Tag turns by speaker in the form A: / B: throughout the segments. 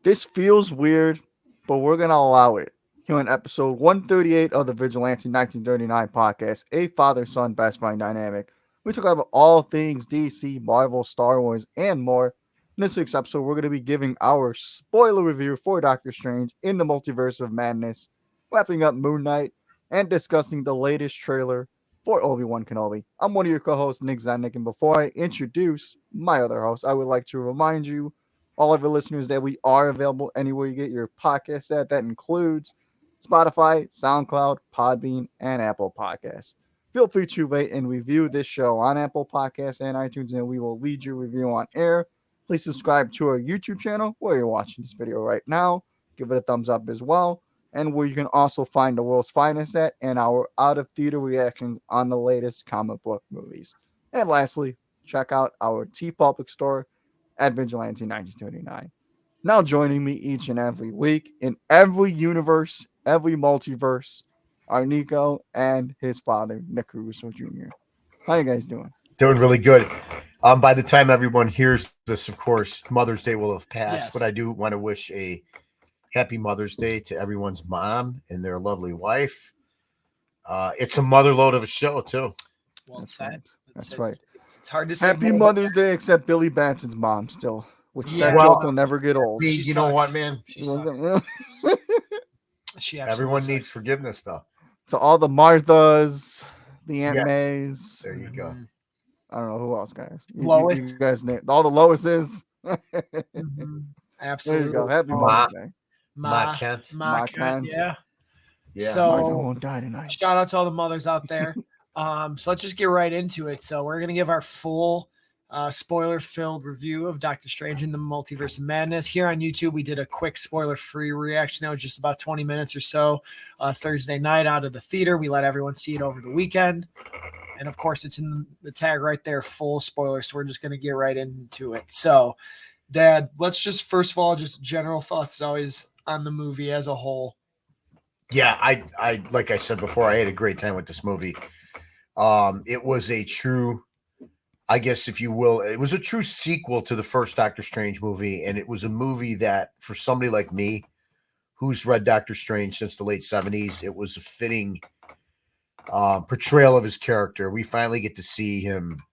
A: This feels weird, but we're going to allow it. Here on episode 138 of the Vigilante 1939 podcast, a father-son best friend dynamic. We talk about all things DC, Marvel, Star Wars, and more. In this week's episode, we're going to be giving our spoiler review for Doctor Strange in the Multiverse of Madness, wrapping up Moon Knight, and discussing the latest trailer for Obi-Wan Kenobi. I'm one of your co-hosts, Nick Zanuck, and before I introduce my other host, I would like to remind you, all of our listeners, that we are available anywhere you get your podcast at. That includes Spotify, SoundCloud, Podbean, and Apple Podcasts. Feel free to rate and review this show on Apple Podcasts and iTunes, and we will read your review on air. Please subscribe to our YouTube channel where you're watching this video right now. Give it a thumbs up as well, and where you can also find the world's finest at and our out-of-theater reactions on the latest comic book movies. And lastly, check out our TeePublic store at Vigilante 1939. Now joining me each and every week in every universe, every multiverse, are Nico and his father, Nick Caruso Jr. How you guys doing?
B: Doing really good. By the time everyone hears this, of course, Mother's Day will have passed. Yes. But I do want to wish a happy Mother's Day to everyone's mom and their lovely wife. It's a mother load of a show, too.
C: Well
A: That's
C: said.
A: right. That's
C: right. It's hard to say.
A: Happy Mother's Day, except Billy Batson's mom still, which that joke will never get old.
B: You know what, man?
C: Everyone
B: needs forgiveness, though.
A: So all the Marthas, the Aunt Mays.
B: There you go.
A: I don't know who else, guys.
C: Lois.
A: You guys name all the Loises.
C: Absolutely.
A: There you go. Happy Mother's Day.
B: Ma Kent.
C: Ma Kent. Yeah.
A: So Martha won't die tonight.
C: Shout out to all the mothers out there. So let's just get right into it. So we're gonna give our full spoiler-filled review of Doctor Strange in the Multiverse of Madness. Here on YouTube, we did a quick spoiler-free reaction. That was just about 20 minutes or so. Thursday night out of the theater. We let everyone see it over the weekend. And, of course, it's in the tag right there, full spoiler. So we're just going to get right into it. So, Dad, let's just, first of all, just general thoughts always on the movie as a whole.
B: Yeah, I like I said before, I had a great time with this movie. It was a true, I guess, if you will, it was a true sequel to the first Doctor Strange movie. And it was a movie that, for somebody like me, who's read Doctor Strange since the late 70s, it was a fitting portrayal of his character. We finally get to see him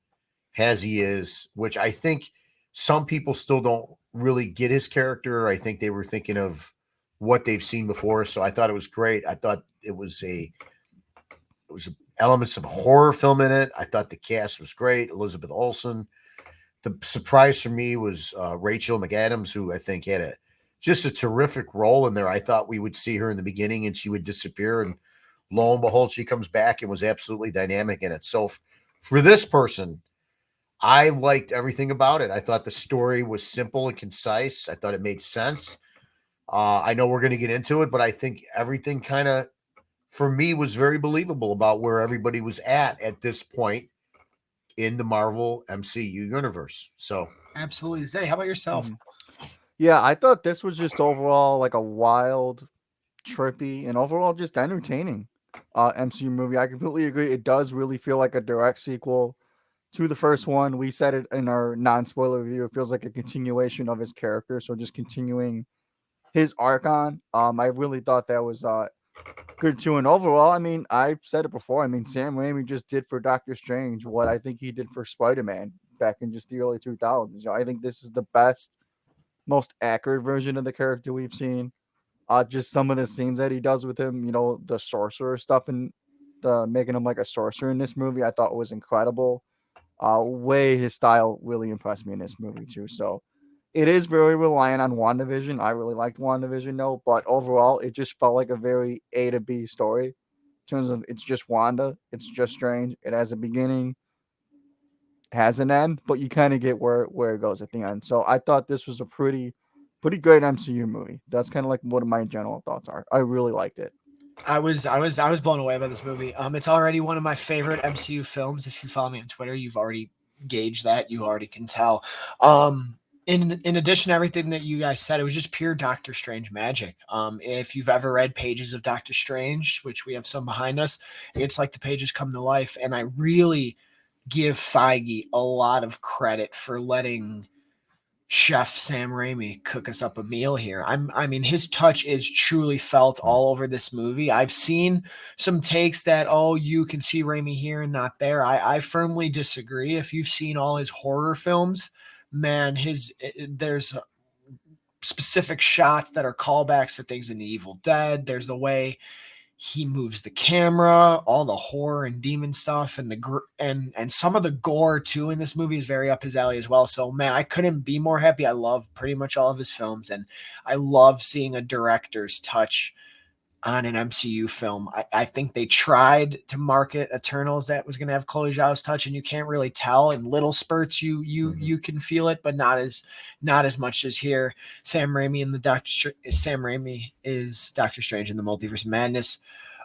B: as he is, which I think some people still don't really get his character. I think they were thinking of what they've seen before. So I thought it was great. I thought it was elements of a horror film in it. I thought the cast was great. Elizabeth Olsen. The surprise for me was Rachel McAdams, who I think had just a terrific role in there. I thought we would see her in the beginning and she would disappear, and lo and behold, she comes back and was absolutely dynamic in it. So for this person, I liked everything about it. I thought the story was simple and concise. I thought it made sense. I know we're going to get into it, but I think everything kind of, for me, was very believable about where everybody was at this point in the Marvel MCU universe. So
C: absolutely. Zay, how about yourself?
A: Yeah, I thought this was just overall like a wild, trippy, and overall just entertaining MCU movie. I completely agree. It does really feel like a direct sequel to the first one. We said it in our non-spoiler review. It feels like a continuation of his character, so just continuing his arc on. I really thought that was good too. And overall, I mean, I've said it before. I mean, Sam Raimi just did for Doctor Strange what I think he did for Spider-Man back in just the early 2000s. You know, I think this is the best, most accurate version of the character we've seen. Just some of the scenes that he does with him, you know, the sorcerer stuff and the making him like a sorcerer in this movie, I thought was incredible. Way his style really impressed me in this movie too. So it is very reliant on WandaVision. I really liked WandaVision though, but overall it just felt like a very A to B story in terms of it's just Wanda, it's just Strange. It has a beginning, has an end, but you kind of get where it goes at the end. So I thought this was a pretty great MCU movie. That's kind of like what my general thoughts are. I really liked it.
C: I was blown away by this movie. It's already one of my favorite MCU films. If you follow me on Twitter, you've already gauged that. You already can tell. In addition to everything that you guys said, it was just pure Doctor Strange magic. If you've ever read pages of Doctor Strange, which we have some behind us, it's like the pages come to life. And I really give Feige a lot of credit for letting Chef Sam Raimi cook us up a meal here. I mean, his touch is truly felt all over this movie. I've seen some takes that, oh, you can see Raimi here and not there. I firmly disagree. If you've seen all his horror films, man, there's specific shots that are callbacks to things in the Evil Dead. There's the way he moves the camera, all the horror and demon stuff, and and some of the gore too in this movie is very up his alley as well. So man, I couldn't be more happy. I love pretty much all of his films, and I love seeing a director's touch on an MCU film. I think they tried to market Eternals that was going to have Chloe Zhao's touch, and you can't really tell. In little spurts, you can feel it, but not as much as here. Sam Raimi is Doctor Strange in the Multiverse of Madness.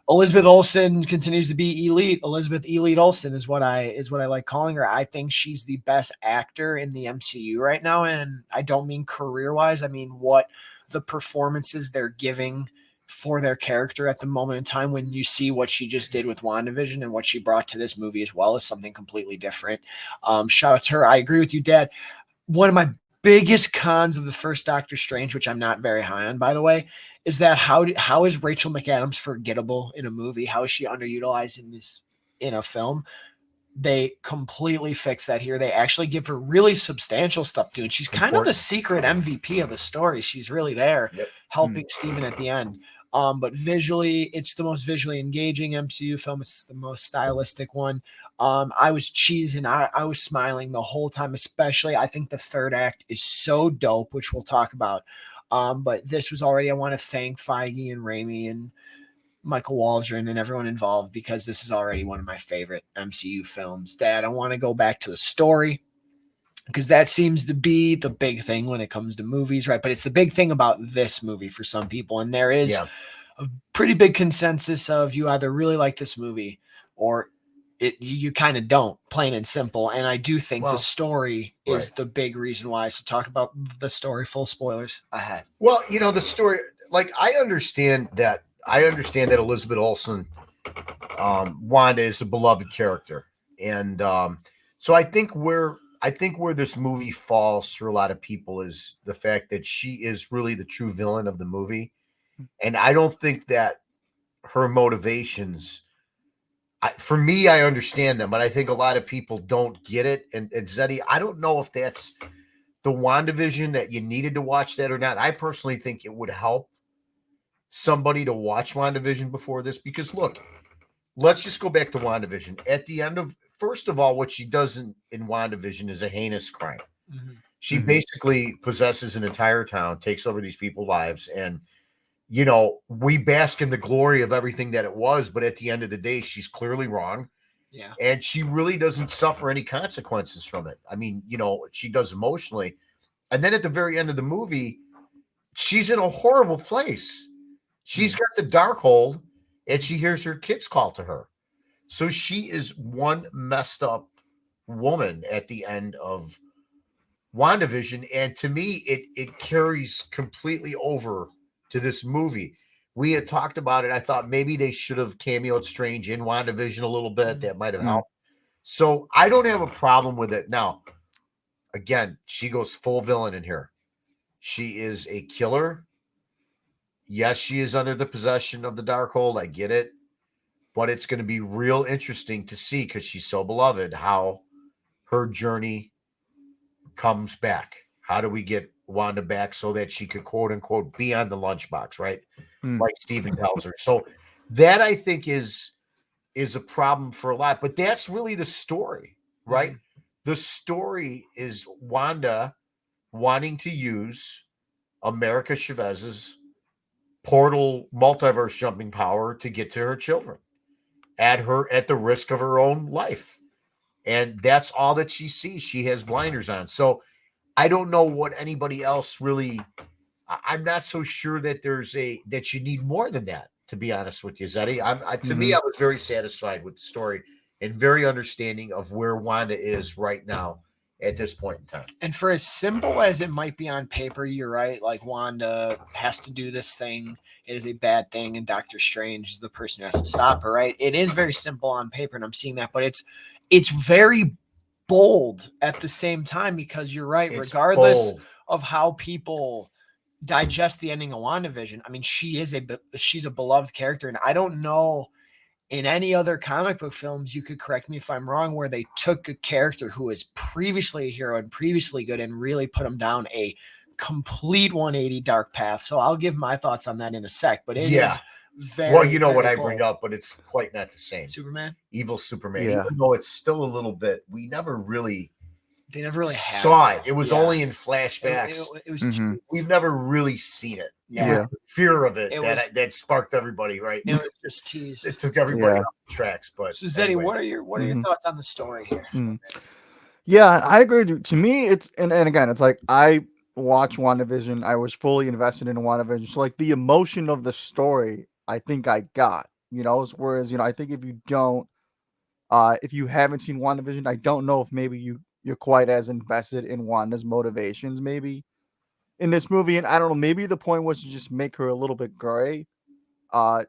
C: Elizabeth Olsen continues to be elite. Elizabeth Elite Olsen is what I like calling her. I think she's the best actor in the MCU right now, and I don't mean career-wise. I mean what the performances they're giving for their character at the moment in time. When you see what she just did with WandaVision and what she brought to this movie as well, is something completely different. Shout out to her. I agree with you, Dad. One of my biggest cons of the first Doctor Strange, which I'm not very high on, by the way, is that how is Rachel McAdams forgettable in a movie? How is she underutilized in a film? They completely fix that here. They actually give her really substantial stuff too, and she's kind of the secret MVP of the story. She's really there helping Steven at the end. But visually, it's the most visually engaging MCU film. It's the most stylistic one. I was cheesing. I was smiling the whole time, especially. I think the third act is so dope, which we'll talk about. But this was already, I want to thank Feige and Raimi and Michael Waldron and everyone involved, because this is already one of my favorite MCU films. Dad, I want to go back to the story, because that seems to be the big thing when it comes to movies, right? But it's the big thing about this movie for some people. And there is a pretty big consensus of you either really like this movie or you kind of don't, plain and simple. And I do think the story is the big reason why. So talk about the story, full spoilers ahead.
B: Well, the story, like, I understand that Elizabeth Olsen, Wanda, is a beloved character. And so I think where this movie falls for a lot of people is the fact that she is really the true villain of the movie. And I don't think that her motivations, for me, I understand them, but I think a lot of people don't get it. And Zeddy, I don't know if that's the WandaVision that you needed to watch that or not. I personally think it would help somebody to watch WandaVision before this, because look, let's just go back to WandaVision. At the end of, first of all, what she does in WandaVision is a heinous crime. She basically possesses an entire town, takes over these people's lives, and we bask in the glory of everything that it was, but at the end of the day, she's clearly wrong.
C: Yeah.
B: And she really doesn't suffer any consequences from it. I mean, she does emotionally. And then at the very end of the movie, she's in a horrible place. She's got the Darkhold, and she hears her kids call to her. So she is one messed up woman at the end of WandaVision. And to me, it carries completely over to this movie. We had talked about it. I thought maybe they should have cameoed Strange in WandaVision a little bit. That might have helped. So I don't have a problem with it. Now, again, she goes full villain in here. She is a killer. Yes, she is under the possession of the Darkhold. I get it. But it's going to be real interesting to see, because she's so beloved, how her journey comes back. How do we get Wanda back so that she could, quote unquote, be on the lunchbox, right? Like Steven tells her. So that, I think, is a problem for a lot. But that's really the story, right? The story is Wanda wanting to use America Chavez's portal multiverse jumping power to get to her children at the risk of her own life. And that's all that she sees. She has blinders on. So I don't know what anybody else really, I'm not so sure that that you need more than that, to be honest with you, Zeddy. To me, I was very satisfied with the story and very understanding of where Wanda is right now at this point in time.
C: And for as simple as it might be on paper, you're right. Like, Wanda has to do this thing. It is a bad thing. And Doctor Strange is the person who has to stop her, right? It is very simple on paper, and I'm seeing that, but it's very bold at the same time, because you're right,
B: It's
C: regardless
B: bold.
C: of how people digest the ending of WandaVision. I mean, she's a beloved character, and I don't know in any other comic book films, you could correct me if I'm wrong, where they took a character who was previously a hero and previously good and really put him down a complete 180 dark path. So I'll give my thoughts on that in a sec, but it is very,
B: well, you know what
C: very
B: I
C: bold.
B: bring up, but it's quite not the same.
C: Superman?
B: Evil Superman.
A: Yeah.
B: Even though it's still a little bit, we never really
C: They never really
B: saw
C: had
B: it. It was only in flashbacks.
C: It was
A: Mhm.
C: teased.
B: We've never really seen it. It
C: Yeah.
B: was the fear of it,
C: It
B: that sparked everybody, right?
C: It was just teased.
B: It took everybody
A: Yeah.
B: off the tracks. But
C: So Zeddy,
B: anyway.
C: what are your
A: Mhm.
C: thoughts on the story here?
A: Yeah, I agree with you. To me, it's and again, it's like I watched WandaVision. I was fully invested in WandaVision. So like the emotion of the story, I think I got. Whereas I think if you don't, if you haven't seen WandaVision, I don't know if maybe you're quite as invested in Wanda's motivations maybe in this movie. And I don't know, maybe the point was to just make her a little bit gray. Uh,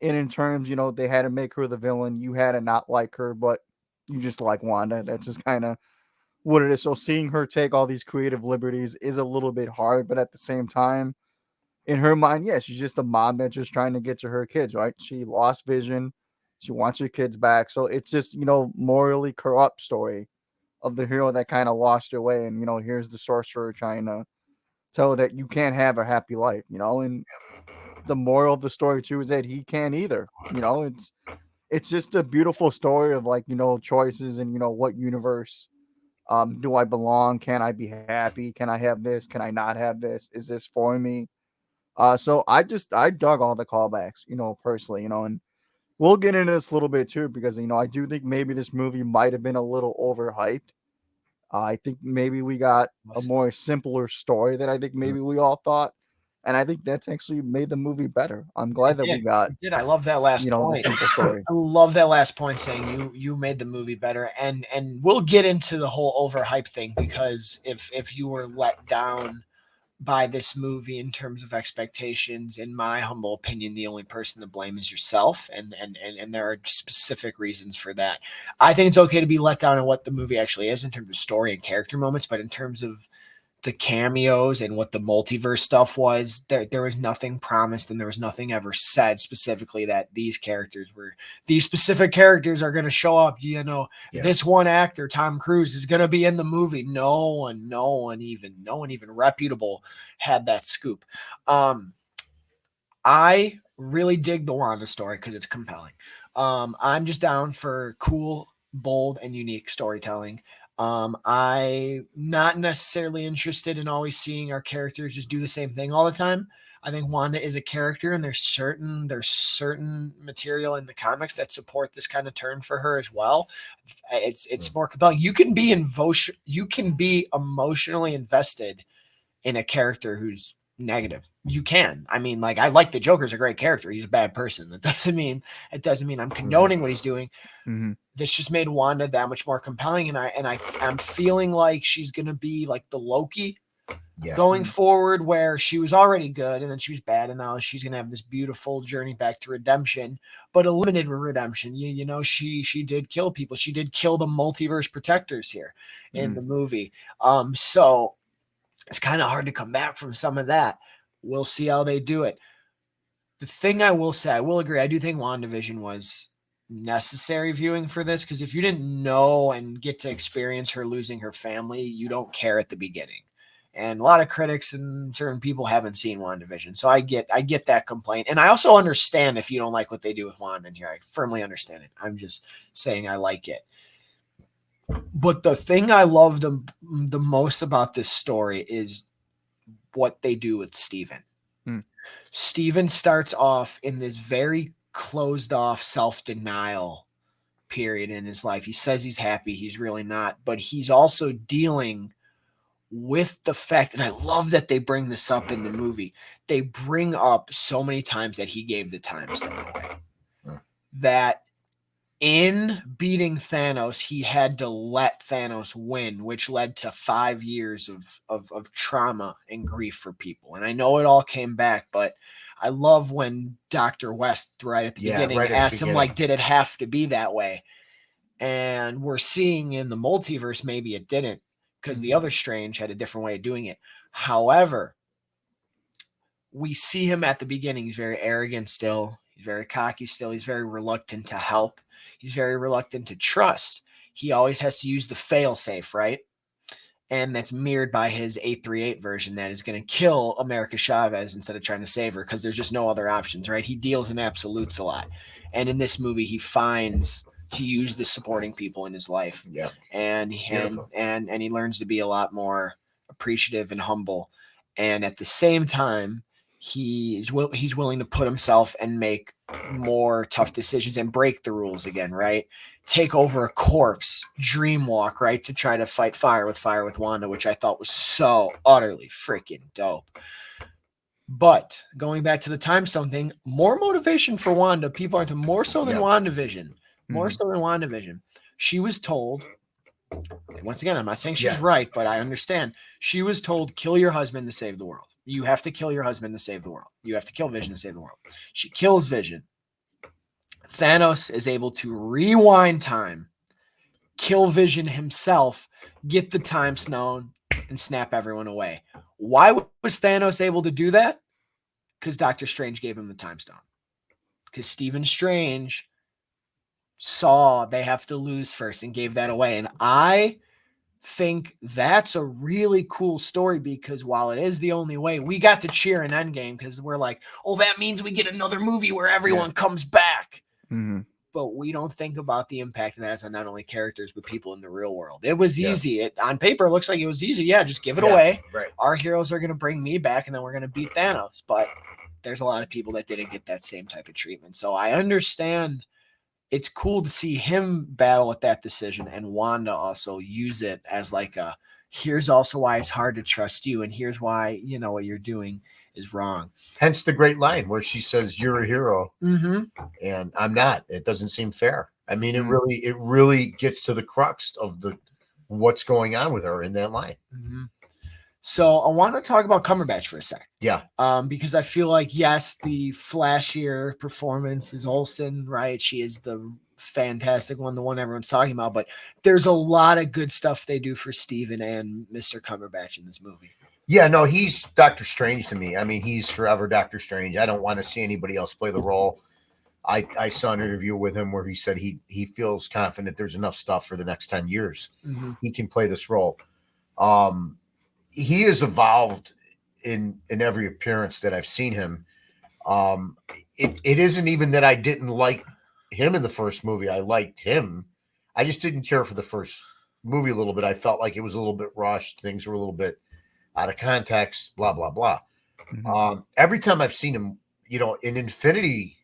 A: and in terms, they had to make her the villain. You had to not like her, but you just like Wanda. That's just kind of what it is. So seeing her take all these creative liberties is a little bit hard, but at the same time, in her mind, yeah, she's just a mom that's just trying to get to her kids, right? She lost vision. She wants her kids back. So it's just, morally corrupt story of the hero that kind of lost her way. And, here's the sorcerer trying to tell her that you can't have a happy life, and the moral of the story too is that he can't either. It's just a beautiful story of like, choices and, what universe do I belong? Can I be happy? Can I have this? Can I not have this? Is this for me? So I dug all the callbacks, personally, and we'll get into this a little bit too, because, I do think maybe this movie might have been a little overhyped. I think maybe we got a more simpler story than I think maybe we all thought. And I think that's actually made the movie better. I'm glad that we got,
C: I love that last
A: the
C: point.
A: simple story.
C: I love that last point saying you made the movie better, and we'll get into the whole overhype thing, because if you were let down by this movie in terms of expectations, in my humble opinion, the only person to blame is yourself, and there are specific reasons for that. I think it's okay to be let down on what the movie actually is in terms of story and character moments, but in terms of the cameos and what the multiverse stuff was, there was nothing promised, and there was nothing ever said specifically that these specific characters are going to show up. This one actor, Tom Cruise, is going to be in the movie. No one even reputable had that scoop. I really dig the Wanda story because it's compelling. I'm just down for cool, bold, and unique storytelling. I'm not necessarily interested in always seeing our characters just do the same thing all the time. I think Wanda is a character, and there's certain material in the comics that support this kind of turn for her as well. It's more compelling. You can be emotionally invested in a character who's negative. You can. I mean, like, I like the Joker's a great character. He's a bad person. That doesn't mean I'm condoning what he's doing.
A: Mm-hmm.
C: This just made Wanda that much more compelling, and I'm feeling like she's gonna be like the Loki going forward, where she was already good and then she was bad, and now she's gonna have this beautiful journey back to redemption, but a limited redemption. She did kill people. She did kill the multiverse protectors here in the movie. So it's kind of hard to come back from some of that. We'll see how they do it. The thing I will say, I will agree, I do think WandaVision was necessary viewing for this, because if you didn't know and get to experience her losing her family, you don't care at the beginning. And a lot of critics and certain people haven't seen WandaVision. So I get that complaint. And I also understand if you don't like what they do with Wanda in here. I firmly understand it. I'm just saying I like it. But the thing I love the most about this story is what they do with Steven. Steven starts off in this very closed off self-denial period in his life. He says he's happy. He's really not. But he's also dealing with the fact, and I love that they bring this up in the movie. They bring up so many times that he gave the time stone away. That in beating Thanos, he had to let Thanos win, which led to 5 years of trauma and grief for people. And I know it all came back, but I love when Dr. West right at the beginning asked him, like, did it have to be that way? And we're seeing in the multiverse, maybe it didn't, because the other Strange had a different way of doing it. However, we see him at the beginning. He's very arrogant still. He's very cocky still. He's very reluctant to help. He's very reluctant to trust. He always has to use the fail-safe, right? And that's mirrored by his 838 version that is going to kill America Chavez instead of trying to save her, because there's just no other options, right? He deals in absolutes a lot. And in this movie, he finds to use the supporting people in his life.
B: Yeah.
C: And he learns to be a lot more appreciative and humble. And at the same time, he's willing to put himself and make more tough decisions and break the rules again, right? Take over a corpse, dream walk, right? To try to fight fire with Wanda, which I thought was so utterly freaking dope. But going back to the time stone thing, more motivation for Wanda. People aren't more so than WandaVision. More so than WandaVision. She was told, and once again, I'm not saying she's right, but I understand. She was told, kill your husband to save the world. You have to kill your husband to save the world. You have to kill Vision to save the world. She kills Vision. Thanos is able to rewind time, kill Vision himself, get the time stone, and snap everyone away. Why was Thanos able to do that? Because Doctor Strange gave him the time stone. Because Stephen Strange saw they have to lose first and gave that away. And I think that's a really cool story, because while it is the only way, we got to cheer in Endgame because we're like, oh, that means we get another movie where everyone comes back. But we don't think about the impact it has on not only characters, but people in the real world. It was easy. On paper, it looks like it was easy. Yeah, just give it away.
B: Right.
C: Our heroes are going to bring me back, and then we're going to beat Thanos. But there's a lot of people that didn't get that same type of treatment. So I understand. It's cool to see him battle with that decision, and Wanda also use it as like a, here's also why it's hard to trust you, and here's why, you know, what you're doing is wrong.
B: Hence the great line where she says, you're a hero and I'm not. It doesn't seem fair. I mean, it really gets to the crux of what's going on with her in that line.
C: So I want to talk about Cumberbatch for a sec.
B: Yeah.
C: Because I feel like, yes, the flashier performance is Olsen, right? She is the fantastic one, the one everyone's talking about, but there's a lot of good stuff they do for Steven and Mr. Cumberbatch in this movie.
B: Yeah, no, he's Doctor Strange to me. I mean, he's forever Doctor Strange. I don't want to see anybody else play the role. I saw an interview with him where he said he feels confident there's enough stuff for the next 10 years. He can play this role. He has evolved in every appearance that I've seen him. It isn't even that I didn't like him in the first movie. I liked him. I just didn't care for the first movie a little bit. I felt like it was a little bit rushed. Things were a little bit out of context, blah, blah, blah. Every time I've seen him, you know, in Infinity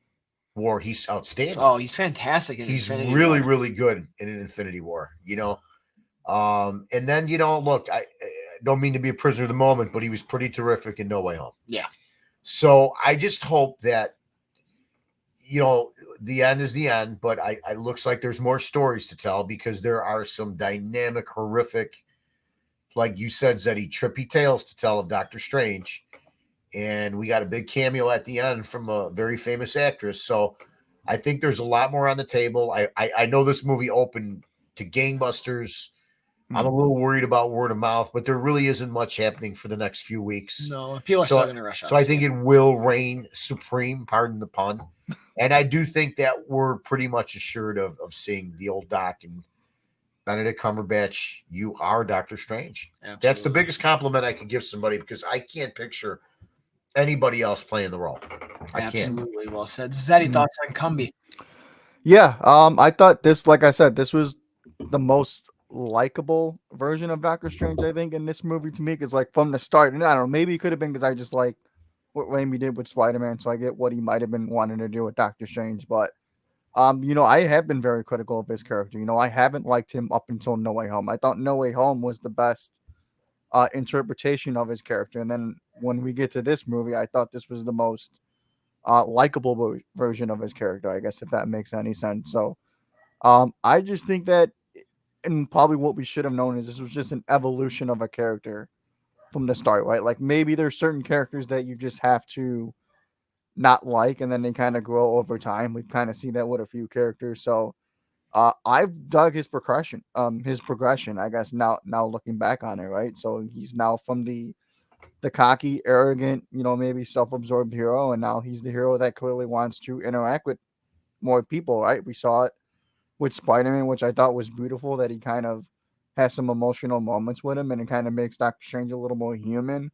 B: War, he's outstanding.
C: Oh, he's fantastic.
B: He's really, really good in an Infinity War, you know. And then, you know, look, I don't mean to be a prisoner of the moment, but he was pretty terrific in No Way Home.
C: Yeah.
B: So I just hope that, you know, the end is the end, but it looks like there's more stories to tell, because there are some dynamic, horrific, like you said, Zeddy, trippy tales to tell of Doctor Strange. And we got a big cameo at the end from a very famous actress. So I think there's a lot more on the table. I know this movie opened to gangbusters. I'm a little worried about word of mouth, but there really isn't much happening for the next few weeks.
C: No, people are still going to rush out.
B: So I think it will reign supreme, pardon the pun. And I do think that we're pretty much assured of seeing the old Doc and Benedict Cumberbatch. You are Doctor Strange.
C: Absolutely.
B: That's the biggest compliment I could give somebody, because I can't picture anybody else playing the role. I
C: Absolutely.
B: can't.
C: Well said. Zeddy, thoughts on Cumby?
A: Yeah, I thought this, like I said, this was the most likable version of Doctor Strange, I think, in this movie to me, because like from the start, and I don't know, maybe it could have been because I just like what Raimi did with Spider-Man, so I get what he might have been wanting to do with Doctor Strange, but you know, I have been very critical of his character. You know, I haven't liked him up until No Way Home. I thought No Way Home was the best interpretation of his character, and then when we get to this movie, I thought this was the most likable version of his character, I guess, if that makes any sense. So I just think that, and probably what we should have known, is this was just an evolution of a character from the start, right? Like maybe there's certain characters that you just have to not like, and then they kind of grow over time. We kind of see that with a few characters. So I've dug his progression. I guess now looking back on it, right? So he's now from the cocky, arrogant, maybe self-absorbed hero, and now he's the hero that clearly wants to interact with more people, right? We saw it with Spider-Man, which I thought was beautiful, that he kind of has some emotional moments with him, and it kind of makes Doctor Strange a little more human.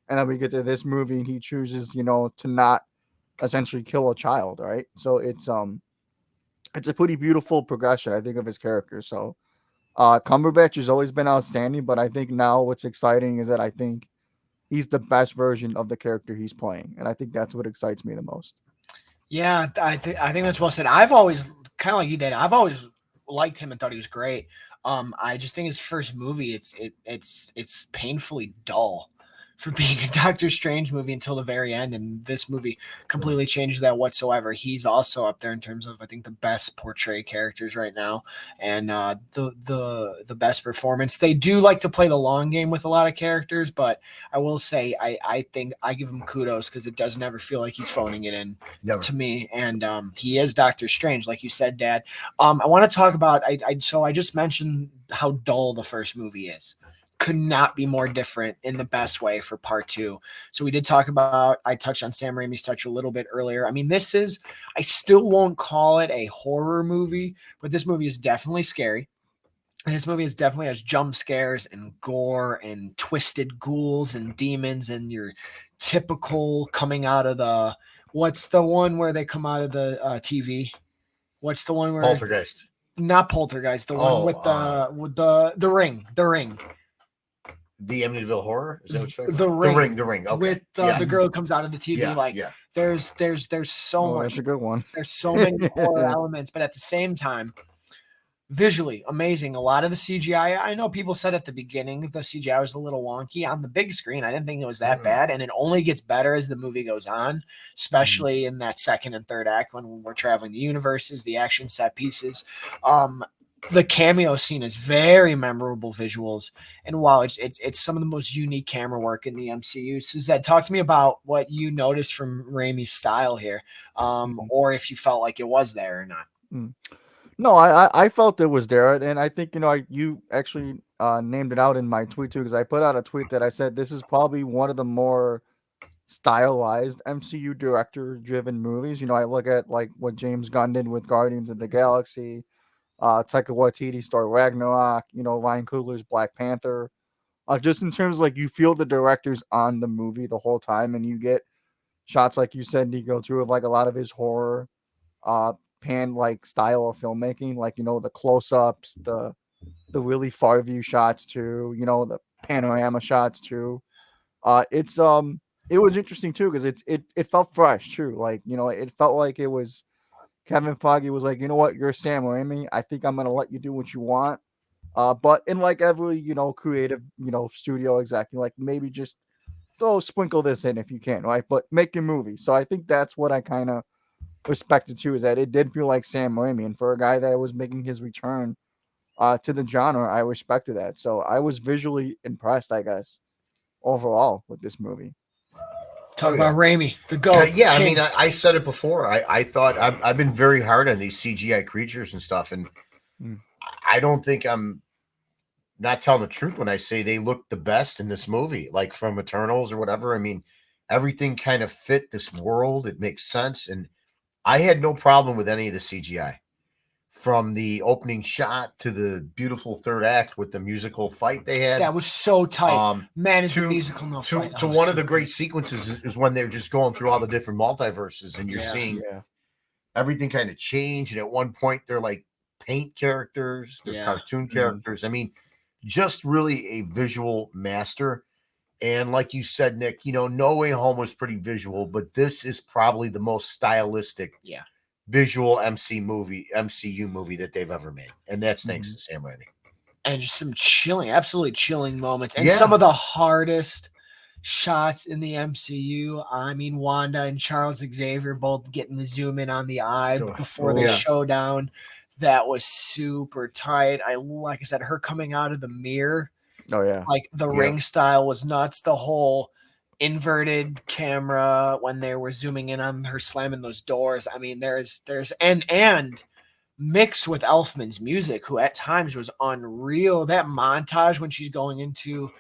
A: And then we get to this movie, and he chooses, to not essentially kill a child, right? So it's a pretty beautiful progression, I think, of his character. So Cumberbatch has always been outstanding, but I think now what's exciting is that I think he's the best version of the character he's playing, and I think that's what excites me the most.
C: Yeah, I think that's well said. I've always kind of like you did. I've always liked him and thought he was great. I just think his first movie, it's painfully dull for being a Doctor Strange movie until the very end, and this movie completely changed that whatsoever. He's also up there in terms of I think the best portrayed characters right now, and the best performance. They do like to play the long game with a lot of characters, but I will say I think I give him kudos because it does never feel like he's phoning it in to me, and he is Doctor Strange, like you said, Dad. I want to talk about so I just mentioned how dull the first movie is. Could not be more different in the best way for part two. So we did talk about, I touched on Sam Raimi's touch a little bit earlier. I mean, I still won't call it a horror movie, but this movie is definitely scary. And this movie is definitely has jump scares and gore and twisted ghouls and demons and your typical coming out of what's the one where they come out of the TV? What's the one where
B: Poltergeist?
C: Not Poltergeist, the one with the ring.
B: The Amityville Horror? Is that what you're
C: the ring.
B: The ring. Okay.
C: With the girl who comes out of the TV. There's so much.
A: That's a good one.
C: There's so many horror elements, but at the same time, visually amazing. A lot of the CGI, I know people said at the beginning the CGI was a little wonky on the big screen. I didn't think it was that bad, and it only gets better as the movie goes on, especially in that second and third act when we're traveling the universes, the action set pieces. The cameo scene is very memorable visuals, and while it's some of the most unique camera work in the MCU. So Zed, talk to me about what you noticed from Raimi's style here, or if you felt like it was there or not.
A: No, I felt it was there, and I think you actually named it out in my tweet too, because I put out a tweet that I said this is probably one of the more stylized MCU director-driven movies. I look at like what James Gunn did with Guardians of the Galaxy. Taika Waititi's Thor Ragnarok, Ryan Coogler's Black Panther. Just in terms of, like, you feel the director's on the movie the whole time, and you get shots like you said, Nico, too, of like a lot of his horror pan like style of filmmaking, like the close-ups, the really far view shots too, the panorama shots too. It was interesting too because it felt fresh too, like it felt like it was. Kevin Feige was like, you know what, you're Sam Raimi. I think I'm gonna let you do what you want. But in like every creative studio executive, like maybe just sprinkle this in if you can, right? But make your movie. So I think that's what I kind of respected too, is that it did feel like Sam Raimi, and for a guy that was making his return to the genre, I respected that. So I was visually impressed, I guess, overall with this movie.
C: Talk about Raimi, the GOAT.
B: I mean, I said it before. I thought I've been very hard on these CGI creatures and stuff, and I don't think I'm not telling the truth when I say they look the best in this movie, like from Eternals or whatever. I mean, everything kind of fit this world. It makes sense, and I had no problem with any of the CGI. From the opening shot to the beautiful third act with the musical fight they had.
C: That was so tight. Man, is the musical fight.
B: To one of the great sequences is when they're just going through all the different multiverses and you're seeing everything kind of change. And at one point they're like paint characters, they're cartoon characters. I mean, just really a visual master. And like you said, Nick, No Way Home was pretty visual, but this is probably the most stylistic visual MCU movie that they've ever made, and that's thanks to Sam Raimi.
C: And just some absolutely chilling moments, and some of the hardest shots in the MCU. I mean, Wanda and Charles Xavier both getting the zoom in on the eye before the showdown. That was super tight. Like I said, her coming out of the mirror.
A: Oh yeah,
C: like the ring style was nuts. The whole inverted camera when they were zooming in on her slamming those doors. I mean, there's and mixed with Elfman's music, who at times was unreal. That montage when she's going into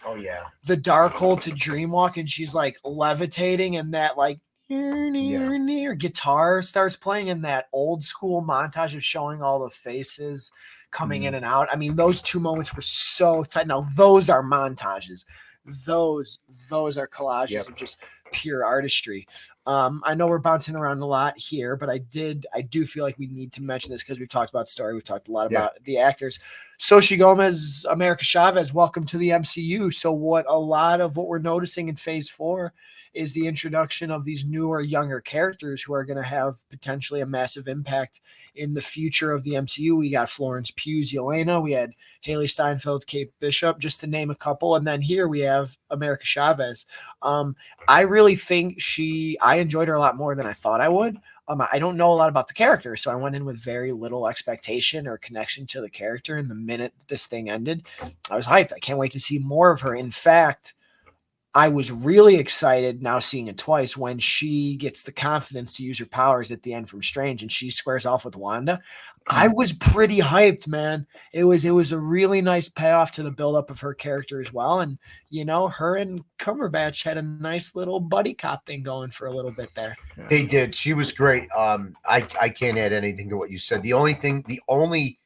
C: the dark hole to dreamwalk and she's like levitating, and that like near guitar starts playing, in that old school montage of showing all the faces coming in and out. I mean, those two moments were so exciting. Now those are montages. Those are collages of just pure artistry. I know we're bouncing around a lot here, but I do feel like we need to mention this because we've talked about story. We've talked a lot about the actors. Xochitl Gomez, America Chavez, welcome to the MCU. So a lot of what we're noticing in phase 4 is the introduction of these newer, younger characters who are going to have potentially a massive impact in the future of the MCU. We got Florence Pugh's Yelena. We had Haley Steinfeld's Kate Bishop, just to name a couple. And then here we have America Chavez. I really think I enjoyed her a lot more than I thought I would. I don't know a lot about the character, so I went in with very little expectation or connection to the character. And the minute this thing ended, I was hyped. I can't wait to see more of her. In fact, I was really excited now seeing it twice when she gets the confidence to use her powers at the end from Strange and she squares off with Wanda. I was pretty hyped, man. It was a really nice payoff to the buildup of her character as well. And, her and Cumberbatch had a nice little buddy cop thing going for a little bit there.
B: They did. She was great. I can't add anything to what you said. The only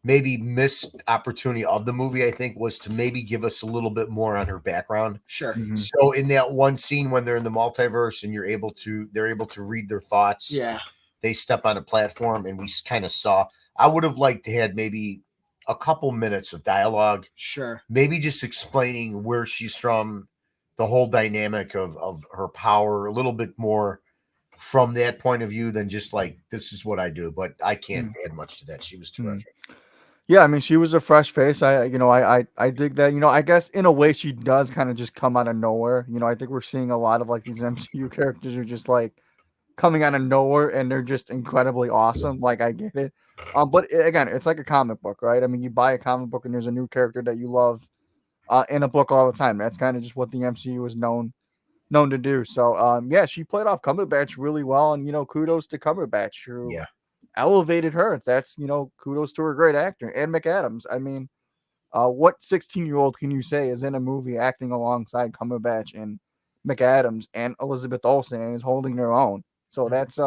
B: maybe missed opportunity of the movie, I think, was to maybe give us a little bit more on her background.
C: Sure.
A: Mm-hmm.
B: So in that one scene when they're in the multiverse and they're able to read their thoughts.
C: Yeah.
B: They step on a platform and we kind of saw. I would have liked to had maybe a couple minutes of dialogue.
C: Sure.
B: Maybe just explaining where she's from, the whole dynamic of her power, a little bit more from that point of view than just like, this is what I do. But I can't add much to that. She was terrific.
A: Yeah, I mean, she was a fresh face. I dig that. I guess in a way she does kind of just come out of nowhere. I think we're seeing a lot of like these MCU characters are just like coming out of nowhere and they're just incredibly awesome. Like, I get it. But again, it's like a comic book, right? I mean, you buy a comic book and there's a new character that you love in a book all the time. That's kind of just what the MCU is known to do. So yeah, she played off Cumberbatch really well, and kudos to Cumberbatch who elevated her. That's kudos to her great actor. And McAdams. I mean, what 16-year-old can you say is in a movie acting alongside Cumberbatch and McAdams and Elizabeth Olsen and is holding their own? So that's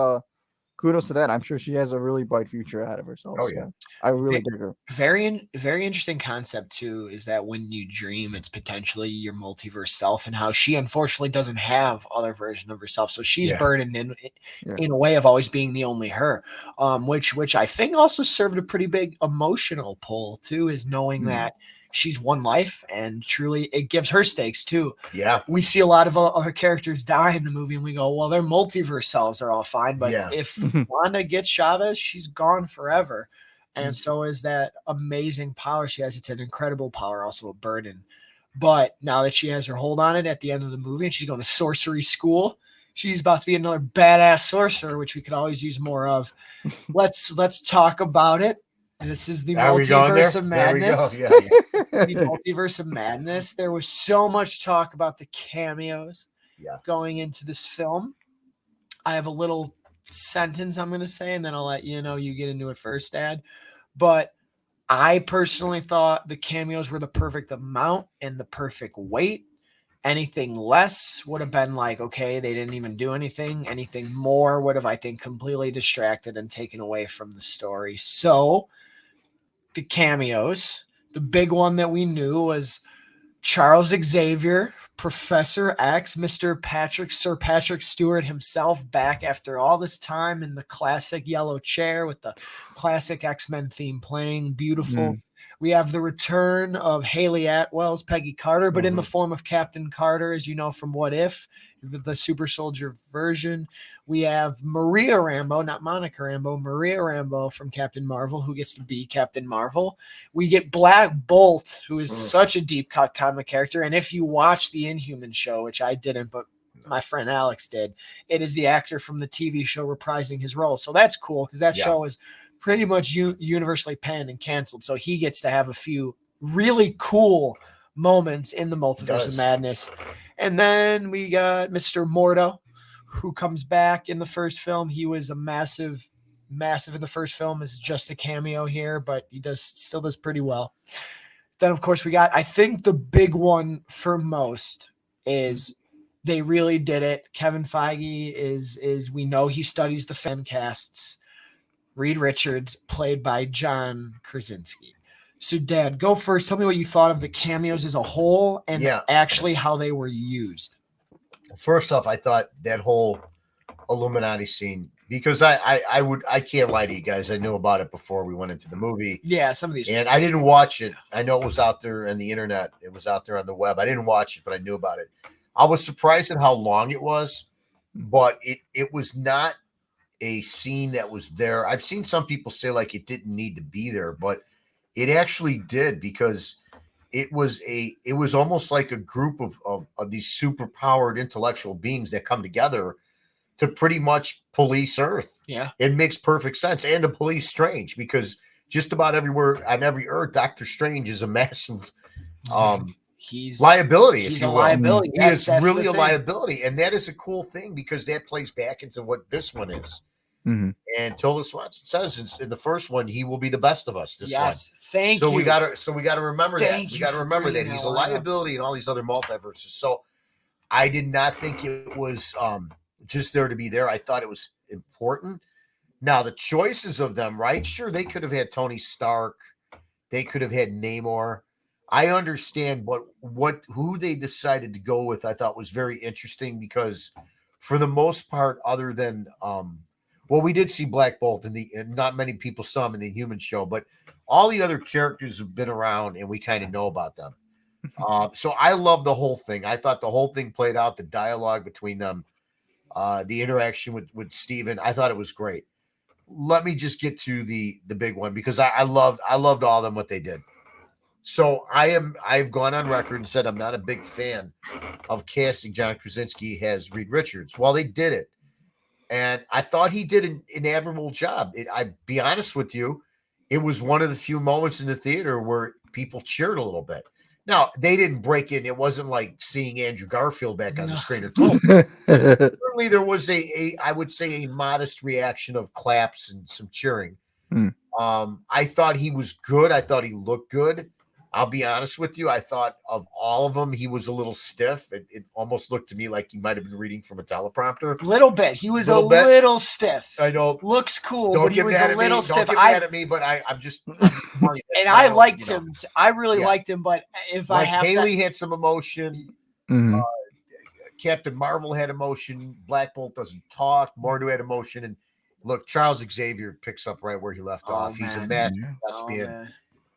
A: kudos to that. I'm sure she has a really bright future ahead of herself.
B: Oh,
A: so
B: yeah.
A: I really dig her.
C: Very, very interesting concept too, is that when you dream, it's potentially your multiverse self, and how she unfortunately doesn't have other version of herself. So she's burdened in a way of always being the only her, which I think also served a pretty big emotional pull too, is knowing that she's one life, and truly it gives her stakes too.
B: Yeah.
C: We see a lot of other characters die in the movie and we go, well, their multiverse selves are all fine. But if Wanda gets Chavez, she's gone forever. And so is that amazing power she has. It's an incredible power, also a burden. But now that she has her hold on it at the end of the movie and she's going to sorcery school, she's about to be another badass sorcerer, which we could always use more of. Let's talk about it. This is the Multiverse of Madness.
B: There we go. Yeah.
C: The Multiverse of Madness. There was so much talk about the cameos going into this film. I have a little sentence I'm going to say, and then I'll let you get into it first, Dad. But I personally thought the cameos were the perfect amount and the perfect weight. Anything less would have been like, okay, they didn't even do anything. Anything more would have, I think, completely distracted and taken away from the story. So the cameos, the big one that we knew was Charles Xavier, Professor X, Sir Patrick Stewart himself, back after all this time in the classic yellow chair with the classic X-Men theme playing. Beautiful. We have the return of Haley Atwell's Peggy Carter, but in the form of Captain Carter, as you know from What If, the super soldier version. We have Maria Rambeau, not Monica Rambeau, Maria Rambeau from Captain Marvel, who gets to be Captain Marvel. We get Black Bolt, who is such a deep cut comic character. And if you watch the Inhuman show, which I didn't, but my friend Alex did, it is the actor from the TV show reprising his role. So that's cool, because that show is pretty much universally panned and canceled. So he gets to have a few really cool moments in the Multiverse of Madness. And then we got Mr. Mordo, who comes back in the first film. He was a massive massive in the first film, is just a cameo here, but he still does pretty well. Then, of course, we got, I think the big one for most is they really did it. Kevin Feige is we know he studies the fan casts. Reed Richards, played by John Krasinski. So, Dad, go first. Tell me what you thought of the cameos as a whole and actually how they were used.
B: First off, I thought that whole Illuminati scene, because I can't lie to you guys. I knew about it before we went into the movie.
C: Yeah, some of these.
B: And I didn't watch it. I know it was out there on the internet. It was out there on the web. I didn't watch it, but I knew about it. I was surprised at how long it was, but it was not a scene that was there. I've seen some people say like it didn't need to be there, but it actually did, because it was almost like a group of these super powered intellectual beings that come together to pretty much police Earth.
C: Yeah.
B: It makes perfect sense. And to police Strange, because just about everywhere on every Earth, Doctor Strange is a massive liability.
C: He's a liability.
B: He is really a liability. And that is a cool thing, because that plays back into what this one is.
A: Mm-hmm.
B: And Tilda Swinton says in the first one, he will be the best of us. This one.
C: Thank you.
B: We gotta remember that. We gotta remember that he's a liability in all these other multiverses. So I did not think it was just there to be there. I thought it was important. Now the choices of them, right? Sure, they could have had Tony Stark, they could have had Namor. I understand, but who they decided to go with, I thought was very interesting, because for the most part, other than well, we did see Black Bolt and not many people saw him in the Human show, but all the other characters have been around and we kind of know about them. So I love the whole thing. I thought the whole thing played out, the dialogue between them, the interaction with Steven. I thought it was great. Let me just get to the big one, because I loved all of them, what they did. So I've gone on record and said I'm not a big fan of casting John Krasinski as Reed Richards. Well, they did it. And I thought he did an admirable job. I'll be honest with you, it was one of the few moments in the theater where people cheered a little bit. Now, they didn't break in. It wasn't like seeing Andrew Garfield back on the screen at all. Certainly there was I would say, a modest reaction of claps and some cheering. I thought he was good. I thought he looked good. I'll be honest with you. I thought of all of them, he was a little stiff. It almost looked to me like he might have been reading from a teleprompter.
C: Little bit. He was a little stiff.
B: I know.
C: Looks cool, but he was a little stiff.
B: Don't get mad at me, but I'm just.
C: And I liked him. I really liked him, but if I have
B: Haley had some emotion. Captain Marvel had emotion. Black Bolt doesn't talk. Mordo had emotion. And look, Charles Xavier picks up right where he left off. He's a master thespian.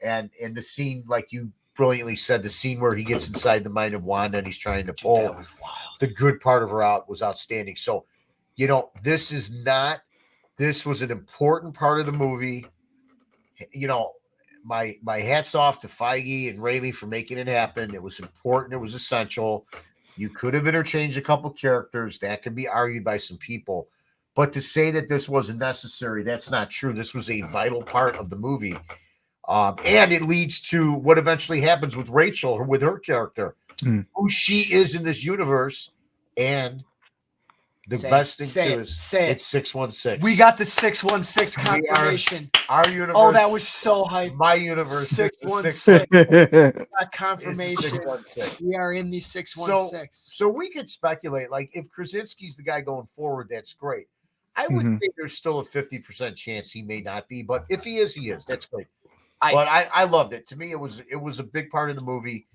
B: And the scene, like you brilliantly said, the scene where he gets inside the mind of Wanda and he's trying to pull the good part of her out was outstanding. So, this was an important part of the movie. My hats off to Feige and Raimi for making it happen. It was important. It was essential. You could have interchanged a couple characters. That could be argued by some people. But to say that this wasn't necessary, that's not true. This was a vital part of the movie. And it leads to what eventually happens with Rachel, with her character, who she is in this universe. And the best thing too is it's 616.
C: We got the 616 confirmation.
B: Our universe.
C: Oh, that was so hype.
B: My universe.
C: 616. Got confirmation. 616. We are in the 616.
B: So we could speculate, like, if Krasinski's the guy going forward, that's great. I would think there's still a 50% chance he may not be, but if he is, he is. That's great. But I loved it. To me, it was a big part of the movie.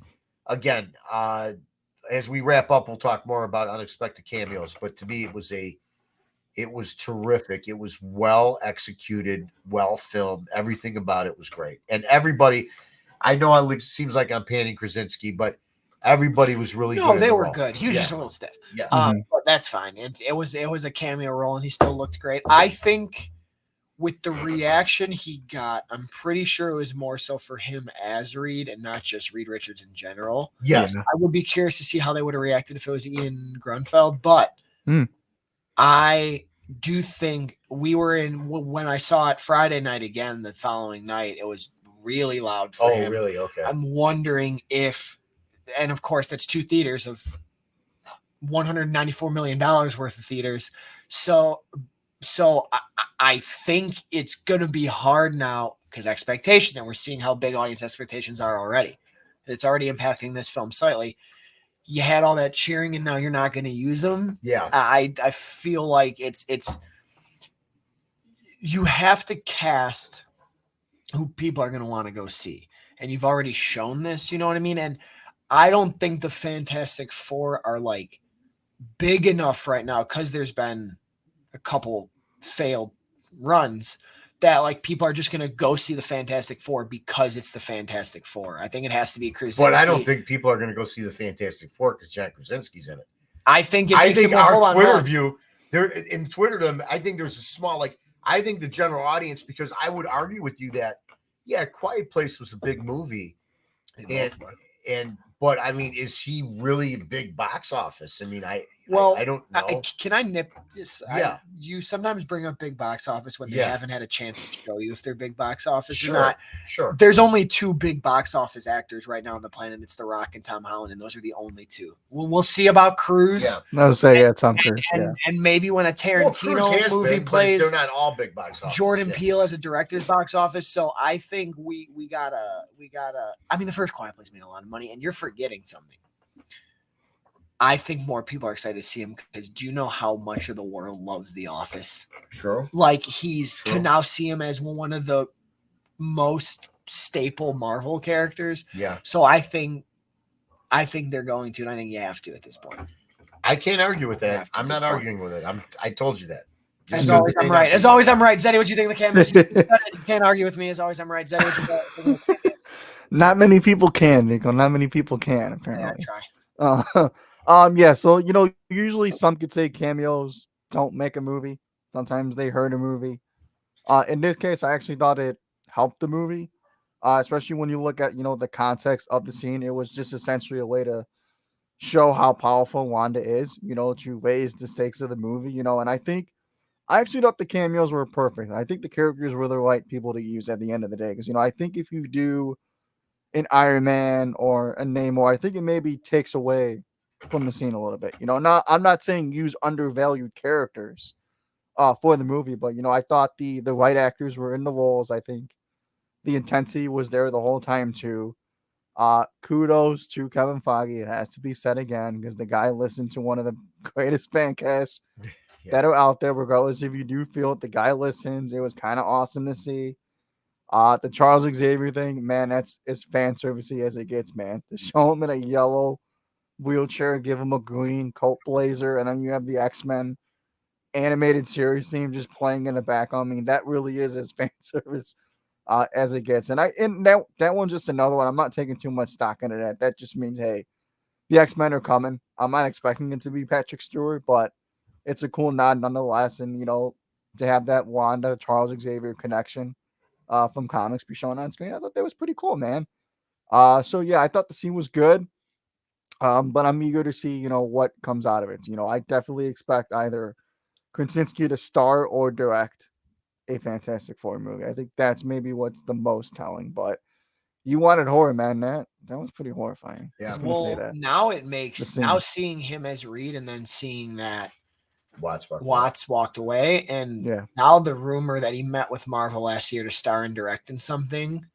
B: Again, as we wrap up, we'll talk more about unexpected cameos. But to me, it was terrific. It was well executed, well filmed. Everything about it was great. And everybody, I know it seems like I'm panning Krasinski, but everybody was really good.
C: No, they were good. He was just a little stiff.
B: Yeah.
C: But that's fine. It was a cameo role, and he still looked great. I think with the reaction he got, I'm pretty sure it was more so for him as Reed and not just Reed Richards in general.
B: Yes.
C: I would be curious to see how they would have reacted if it was Ian Grunfeld, but I do think we were when I saw it Friday night again, the following night, it was really loud for him.
B: Oh, really? Okay.
C: I'm wondering if, and of course that's 2 theaters of $194 million worth of theaters. So So I think it's going to be hard now because expectations, and we're seeing how big audience expectations are already. It's already impacting this film slightly. You had all that cheering, and now you're not going to use them.
B: Yeah.
C: I feel like it's you have to cast who people are going to want to go see, and you've already shown this. You know what I mean? And I don't think the Fantastic Four are like big enough right now because there's been a couple failed runs that like people are just going to go see the Fantastic Four because it's the Fantastic Four. I think it has to be Krasinski.
B: But I don't think people are going to go see the Fantastic Four because Jack Krasinski's in it.
C: I think
B: I think our Twitter view there in Twitterdom, I think there's a small I think the general audience, because I would argue with you that Quiet Place was a big movie, but I mean, is he really a big box office? I mean, I don't know.
C: Can I nip this?
B: Yeah.
C: You sometimes bring up big box office when they haven't had a chance to show you if they're big box office or not.
B: Sure.
C: There's only two big box office actors right now on the planet. It's The Rock and Tom Holland, and those are the only two. We'll see about Cruise.
B: Yeah.
A: I'll say Tom Cruise.
C: And maybe when a Tarantino movie plays,
B: they're not all big box office.
C: Jordan Peele as a director's box office. So I think we gotta. I mean, the first Quiet Place made a lot of money, and you're forgetting something. I think more people are excited to see him because do you know how much of the world loves The Office?
B: True.
C: Like to now see him as one of the most staple Marvel characters.
B: Yeah.
C: So I think they're going to, and I think you have to at this point.
B: I can't argue with that. I'm not arguing with it. I told you that.
C: As always, I'm right. As always, I'm right. Zeddy, what do you think of the Cameos? You can't argue with me. As always, I'm right. Zeddy, what do you think?
A: Not many people can, Nico. Not many people can, apparently.
C: Yeah, try.
A: Yeah, so usually some could say cameos don't make a movie. Sometimes they hurt a movie. In this case, I actually thought it helped the movie. Especially when you look at, the context of the scene. It was just essentially a way to show how powerful Wanda is, to raise the stakes of the movie, and I actually thought the cameos were perfect. I think the characters were the right people to use at the end of the day. Because, I think if you do an Iron Man or a Namor, I think it maybe takes away from the scene a little bit. I'm not saying use undervalued characters for the movie, but I thought the right actors were in the roles. I think the intensity was there the whole time too. Kudos to Kevin Feige. It has to be said again because the guy listened to one of the greatest fan casts that are out there. Regardless if you do feel it, the guy listens. It was kind of awesome to see. The Charles Xavier thing, man, that's as fan servicey as it gets, man. To show him in a yellow wheelchair, give him a green coat blazer, and then you have the X-Men animated series theme just playing in the background. I mean, that really is as fan service as it gets. And that one's just another one. I'm not taking too much stock into that. That just means, hey, the X-Men are coming. I'm not expecting it to be Patrick Stewart, but it's a cool nod nonetheless. And, to have that Wanda Charles Xavier connection from comics be shown on screen, I thought that was pretty cool, man. So yeah, I thought the scene was good. But I'm eager to see, what comes out of it. I definitely expect either Krasinski to star or direct a Fantastic Four movie. I think that's maybe what's the most telling. But you wanted horror, man. That was pretty horrifying.
B: Yeah,
A: I'm gonna say that.
C: Now it makes seeing him as Reed and then seeing that
B: Watts
C: walked away, and now the rumor that he met with Marvel last year to star and direct in something.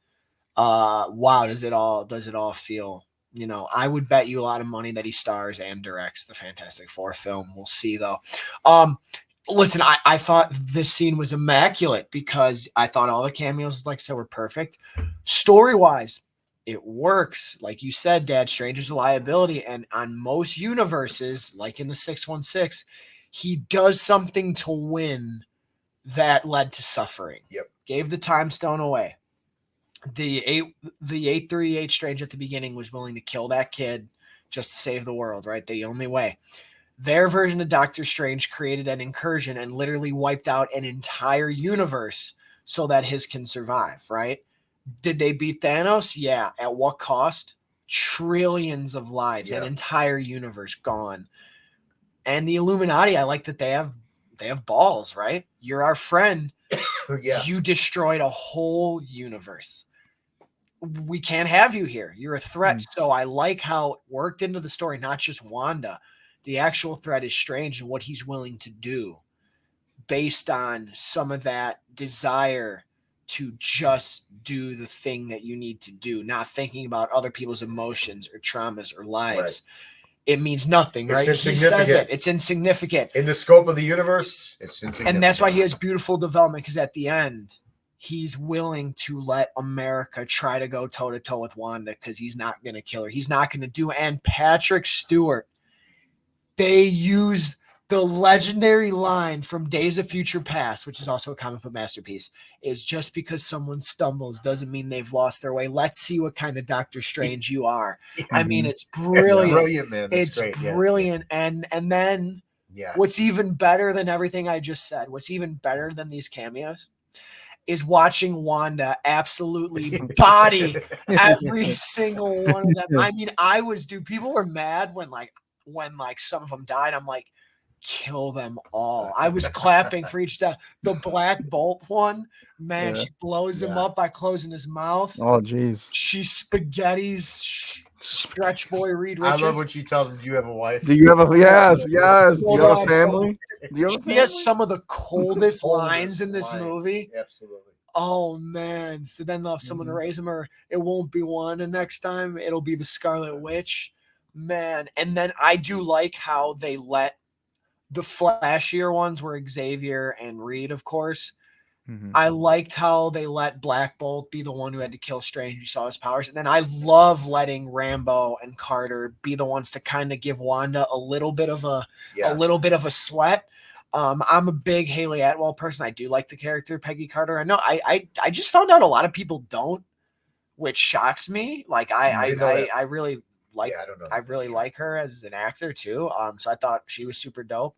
C: Wow, does it all feel? I would bet you a lot of money that he stars and directs the Fantastic Four film. We'll see though. Listen, I thought this scene was immaculate because I thought all the cameos, like I said, were perfect. Story-wise, it works. Like you said, Dad, Strange is a liability. And on most universes, like in the 616, he does something to win that led to suffering.
B: Yep.
C: Gave the time stone away. The 838 Strange at the beginning was willing to kill that kid just to save the world, right? The only way. Their version of Doctor Strange created an incursion and literally wiped out an entire universe so that his can survive, right? Did they beat Thanos? Yeah. At what cost? Trillions of lives, an entire universe gone. And the Illuminati, I like that they have balls, right? You're our friend. You destroyed a whole universe. We can't have you here. You're a threat. So I like how it worked into the story, not just Wanda. The actual threat is Strange and what he's willing to do. based on some of that desire to just do the thing that you need to do, not thinking about other people's emotions or traumas or lives.
B: Right.
C: It means nothing,
B: It's
C: right? He says
B: insignificant.
C: it's insignificant.
B: In the scope of the universe, it's insignificant.
C: And that's why he has beautiful development, because at the end, he's willing to let America try to go toe-to-toe with Wanda because he's not going to kill her. He's not going to do. And Patrick Stewart, they use the legendary line from Days of Future Past, which is also a comic book masterpiece, is just because someone stumbles doesn't mean they've lost their way. Let's see what kind of Doctor Strange you are. I mean, it's brilliant.
B: It's brilliant, man.
C: It's
B: great.
C: brilliant. Yeah. And then what's even better than everything I just said, what's even better than these cameos, is watching Wanda absolutely body every single one of them. I mean, people were mad when some of them died. I'm like, kill them all. I was clapping for each death. The Black Bolt one, man, she blows him up by closing his mouth.
A: Oh, jeez.
C: She spaghettis Stretch Boy Reed Richards.
B: I love when she tells him, "Do you have a wife?
A: Do you have a yes? Do you have a family?
C: She has some of the coldest lines in this movie.
B: Absolutely.
C: Oh man! So then they'll have someone to raise him, or it won't be Wanda next time. It'll be the Scarlet Witch, man. And then I do like how they let the flashier ones were Xavier and Reed, of course. I liked how they let Black Bolt be the one who had to kill Strange, who saw his powers. And then I love letting Rambo and Carter be the ones to kind of give Wanda a little bit of a sweat. I'm a big Haley Atwell person. I do like the character Peggy Carter. I know I just found out a lot of people don't, which shocks me. Like I really like I really like her as an actor too. So I thought she was super dope.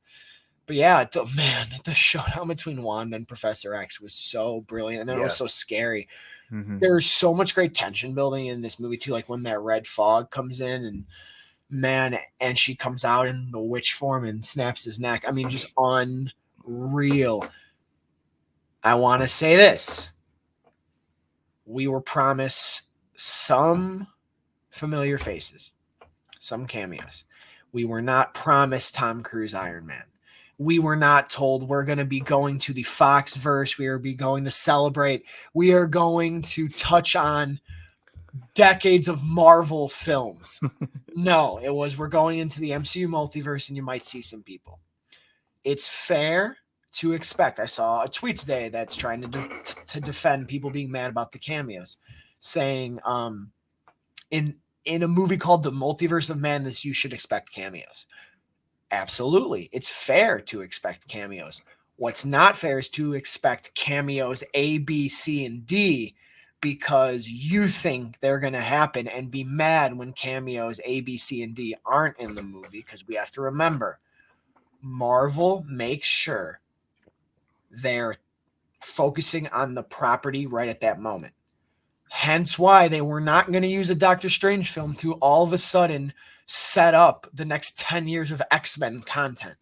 C: But yeah, the showdown between Wanda and Professor X was so brilliant, and then it was so scary. There's so much great tension building in this movie too, like when that red fog comes in, and she comes out in the witch form and snaps his neck. I mean, just unreal. I want to say this. We were promised some familiar faces, some cameos. We were not promised Tom Cruise Iron Man. We were not told we're going to be going to the Foxverse. We are going to celebrate. We are going to touch on decades of Marvel films. No, it was we're going into the MCU multiverse and you might see some people. It's fair to expect. I saw a tweet today that's trying to defend people being mad about the cameos, saying in a movie called The Multiverse of Madness, you should expect cameos. Absolutely. It's fair to expect cameos. What's not fair is to expect cameos A, B, C, and D because you think they're going to happen and be mad when cameos A, B, C, and D aren't in the movie, because we have to remember, Marvel makes sure they're focusing on the property right at that moment. Hence why they were not going to use a Doctor Strange film to all of a sudden set up the next 10 years of X-Men content.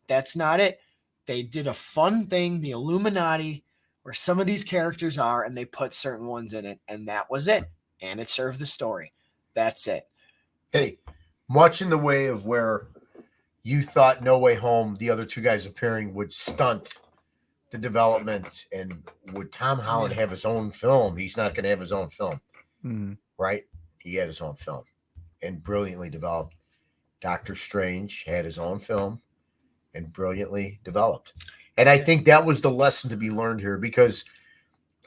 C: That's not it. They did a fun thing, the Illuminati, where some of these characters are, and they put certain ones in it, and that was it. And it served the story. That's it.
B: Hey, much in the way of where you thought No Way Home, the other two guys appearing, would stunt the development, and would Tom Holland have his own film? He's not going to have his own film, right? He had his own film and brilliantly developed. Doctor Strange had his own film and brilliantly developed. And I think that was the lesson to be learned here, because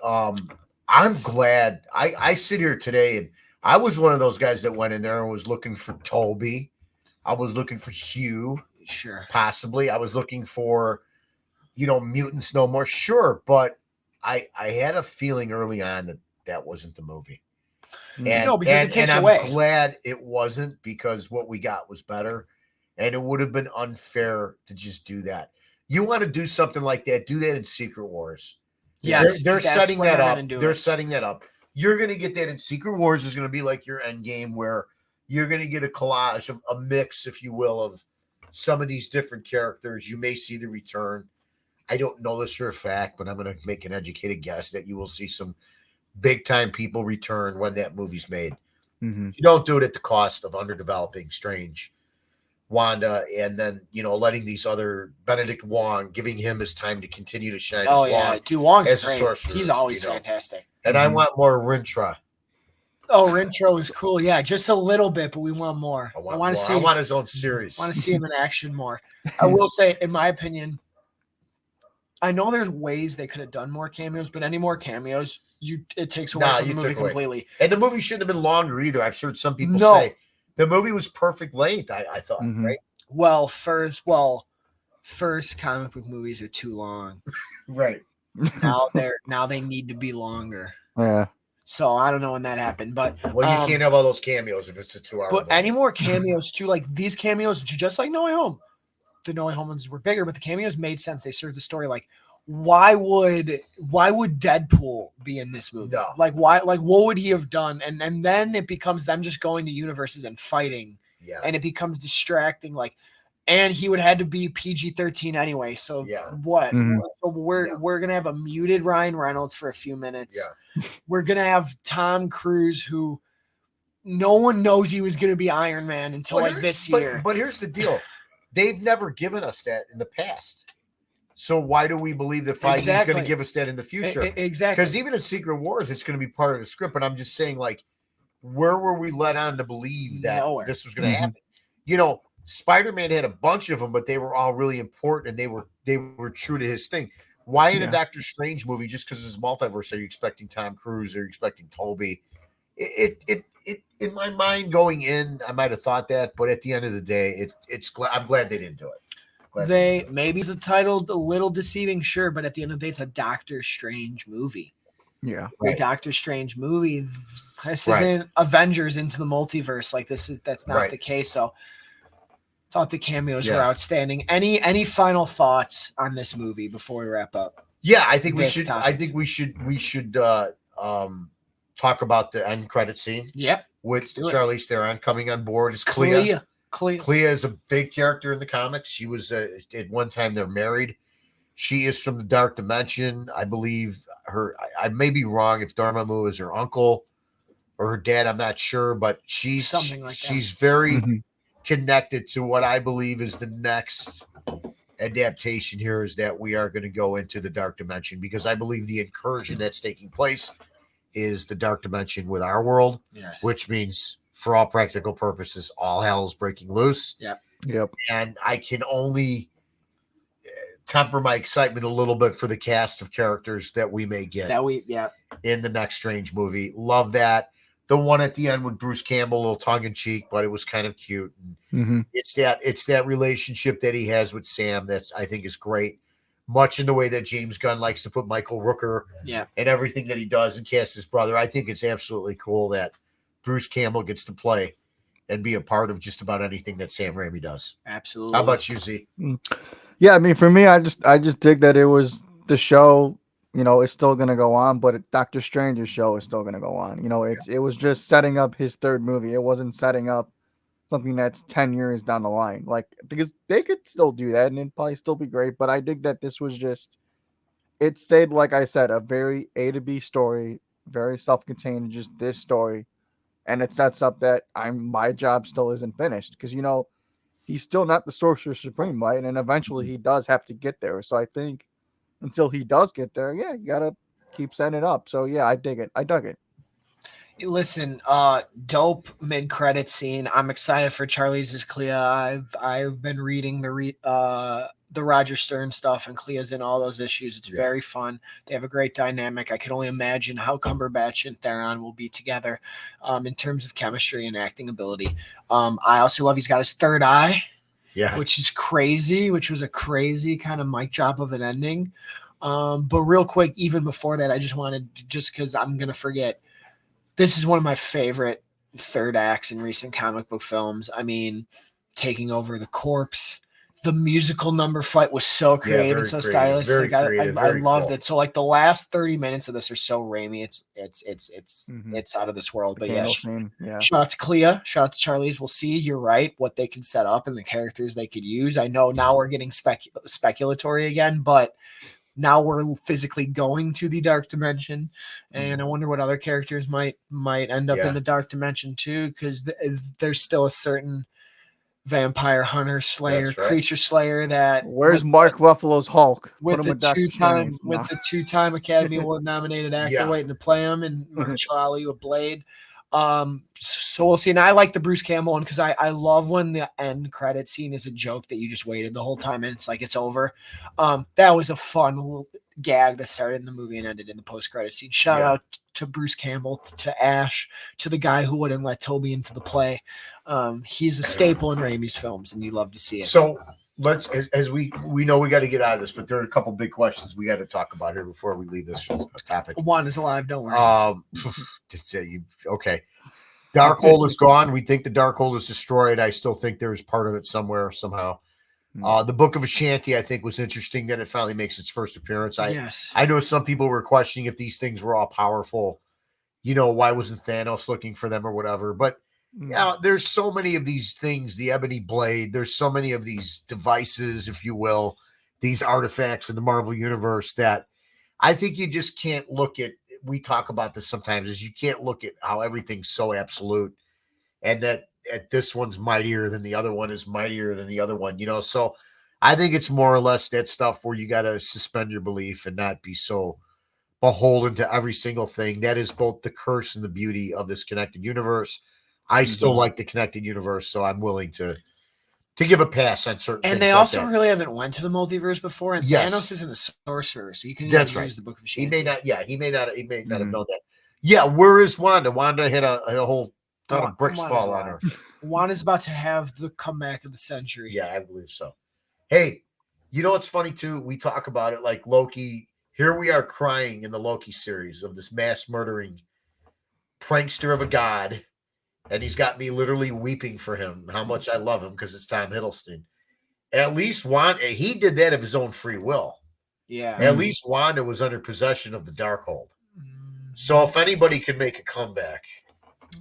B: I'm glad I sit here today, and I was one of those guys that went in there and was looking for Toby. I was looking for Hugh.
C: Sure.
B: Possibly. I was looking for, Mutants No More. Sure. But I had a feeling early on that wasn't the movie. And,
C: because it takes
B: I'm
C: away.
B: Glad it wasn't, because what we got was better, and it would have been unfair to just do that. You want to do something like that, do that in Secret Wars.
C: Yes,
B: they're setting that up.
C: They're
B: setting that up. You're going to get that in Secret Wars. Is going to be like your end game, where you're going to get a collage of a mix, if you will, of some of these different characters. You may see the return. I don't know this for a fact, but I'm going to make an educated guess that you will see some big time people return when that movie's made. You don't do it at the cost of underdeveloping Strange Wanda, and then letting these other Benedict Wong, giving him his time to continue to shine.
C: Oh
B: as
C: yeah,
B: Wong,
C: dude, Wong's
B: as a
C: great.
B: sorcerer,
C: He's always fantastic.
B: And I want more Rintra.
C: Oh, Rintro is cool. Yeah, just a little bit, but we want more.
B: I want to see. I want his own series.
C: I want to see him in action more. I will say, in my opinion, I know there's ways they could have done more cameos, but any more cameos, it takes away from the movie completely.
B: And the movie shouldn't have been longer either. I've heard some people say the movie was perfect length. I thought, right?
C: Well, first comic book movies are too long.
B: Right.
C: Now they need to be longer.
A: Yeah.
C: So I don't know when that happened, but
B: you can't have all those cameos if it's a 2 hour.
C: But any more cameos too, like these cameos, just like No Way Home. The No Way Home ones were bigger, but the cameos made sense. They served the story. Like, why would Deadpool be in this movie?
B: No.
C: Like, why? Like, what would he have done? And then it becomes them just going to universes and fighting.
B: Yeah.
C: And it becomes distracting. Like, and he would have had to be PG-13 anyway. So what?
A: Mm-hmm.
C: So we're gonna have a muted Ryan Reynolds for a few minutes.
B: Yeah.
C: We're gonna have Tom Cruise, who no one knows he was gonna be Iron Man until this year.
B: But here's the deal. They've never given us that in the past. So why do we believe that Feige is going to give us that in the future?
C: Exactly.
B: Because even in Secret Wars, it's going to be part of the script. But I'm just saying, like, where were we led on to believe that this was going to happen? Spider-Man had a bunch of them, but they were all really important, and they were true to his thing. Why in a Doctor Strange movie, just because it's multiverse, are you expecting Tom Cruise? Are you expecting Toby? It in my mind going in, I might have thought that, but at the end of the day, I'm glad they didn't do it.
C: Maybe the title a little deceiving, sure, but at the end of the day, it's a Doctor Strange movie.
A: Yeah,
C: a Doctor Strange movie. This isn't Avengers into the multiverse. Like that's not the case. So, thought the cameos were outstanding. Any final thoughts on this movie before we wrap up?
B: Yeah, I think we should. Topic. I think we should talk about the end credit scene.
C: Yep.
B: With Charlize Theron coming on board as Clea. Clea is a big character in the comics. She was at one time they're married. She is from the Dark Dimension. I believe I may be wrong if Dormammu is her uncle or her dad. I'm not sure, but she's something like that. She's very connected to what I believe is the next adaptation here, is that we are going to go into the Dark Dimension, because I believe the incursion that's taking place is the Dark Dimension with our world, which means for all practical purposes, all hell is breaking loose.
A: Yep.
B: And I can only temper my excitement a little bit for the cast of characters that we may get in the next Strange movie. Love that. The one at the end with Bruce Campbell, a little tongue in cheek, but it was kind of cute. And it's that relationship that he has with Sam that's, I think, is great. Much in the way that James Gunn likes to put Michael Rooker and everything that he does and cast his brother. I think it's absolutely cool that Bruce Campbell gets to play and be a part of just about anything that Sam Raimi does.
C: Absolutely.
B: How about you, Z?
A: Yeah, I mean, for me, I just dig that it was the show, it's still going to go on, but Doctor Strange's show is still going to go on. It was just setting up his third movie. It wasn't setting up something that's 10 years down the line. Like, because they could still do that and it'd probably still be great, but I dig that this was it stayed, like I said, a very A to B story, very self-contained, just this story. And it sets up that my job still isn't finished, because, he's still not the Sorcerer Supreme, right? And eventually he does have to get there. So I think until he does get there, you got to keep setting it up. So, yeah, I dig it. I dug it.
C: Listen, dope mid-credit scene. I'm excited for Charlize's Clea. I've been reading the Roger Stern stuff, and Clea's in all those issues. It's very fun. They have a great dynamic. I can only imagine how Cumberbatch and Theron will be together in terms of chemistry and acting ability. I also love he's got his third eye, which is crazy, which was a crazy kind of mic drop of an ending. But real quick, even before that, I just wanted, just because I'm going to forget, this is one of my favorite third acts in recent comic book films. I mean, taking over the corpse. The musical number fight was so creative and so stylistic. I loved it. So, like, the last 30 minutes of this are so Raimi. It's out of this world. But shout out to Clea. Shout out to Charlize. We'll see. You're right. What they can set up and the characters they could use. I know now we're getting speculatory again, but now we're physically going to the Dark Dimension, and I wonder what other characters might end up in the Dark Dimension too, because there's still a certain vampire hunter slayer,
B: That's right.
C: creature slayer. That
A: Where's Mark Ruffalo's Hulk? Put
C: with
A: him
C: the
A: with Doctor
C: two-time
A: Strange. No.
C: Academy Award nominated actor
B: Yeah.
C: waiting to play him, and Mahershala Ali with Blade. So we'll see. And I like the Bruce Campbell one because I love when the end credit scene is a joke that you just waited the whole time and it's like it's over. That was a fun little gag that started in the movie and ended in the post-credit scene. Shout out to Bruce Campbell, to Ash, to the guy who wouldn't let Toby into the play. He's a staple in Raimi's films, and you love to see it.
B: So let's, as we know, we got to get out of this, but there are a couple big questions we got to talk about here before we leave this topic.
C: Juan is alive. Don't worry.
B: Okay. Darkhold is gone. We think the Darkhold is destroyed. I still think there's part of it somewhere, somehow. The Book of Ashanti, I think, was interesting that it finally makes its first appearance. I know some people were questioning if these things were all powerful. Why wasn't Thanos looking for them or whatever? But there's so many of these things, the Ebony Blade, there's so many of these devices, if you will, these artifacts in the Marvel Universe that I think you just can't look at. We talk about this sometimes, is you can't look at how everything's so absolute and that this one's mightier than the other one is mightier than the other one, so I think it's more or less that stuff where you got to suspend your belief and not be so beholden to every single thing. That is both the curse and the beauty of this connected universe. I still like the connected universe, so I'm willing to give a pass on certain things.
C: And they also really haven't went to the multiverse before, and Thanos isn't a sorcerer, so you can use the Book of Ashanti.
B: He may not have known that. Yeah, where is Wanda? Wanda had a whole ton of bricks fall on her.
C: Wanda's about to have the comeback of the century.
B: Yeah, I believe so. Hey, what's funny too? We talk about it like Loki. Here we are crying in the Loki series of this mass murdering prankster of a god. And he's got me literally weeping for him, how much I love him because it's Tom Hiddleston. At least Wanda, he did that of his own free will.
C: Yeah.
B: At least Wanda was under possession of the Darkhold. So if anybody can make a comeback.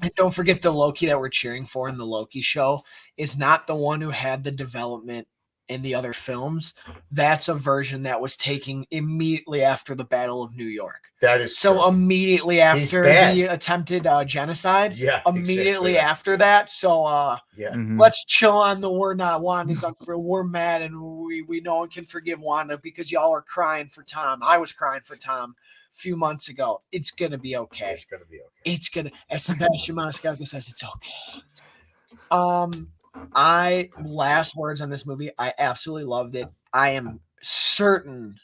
C: And don't forget the Loki that we're cheering for in the Loki show is not the one who had the development in the other films. That's a version that was taken immediately after the Battle of New York.
B: That is
C: so
B: true.
C: Immediately after the attempted genocide.
B: Yeah.
C: Immediately after that. So let's chill on the we're not Wanda's unfair. We're mad and we no one can forgive Wanda because y'all are crying for Tom. I was crying for Tom a few months ago. It's gonna be okay.
B: It's gonna be okay.
C: As Sebastian Maniscalco says, it's okay. Last words on this movie. I absolutely loved it. I am certain,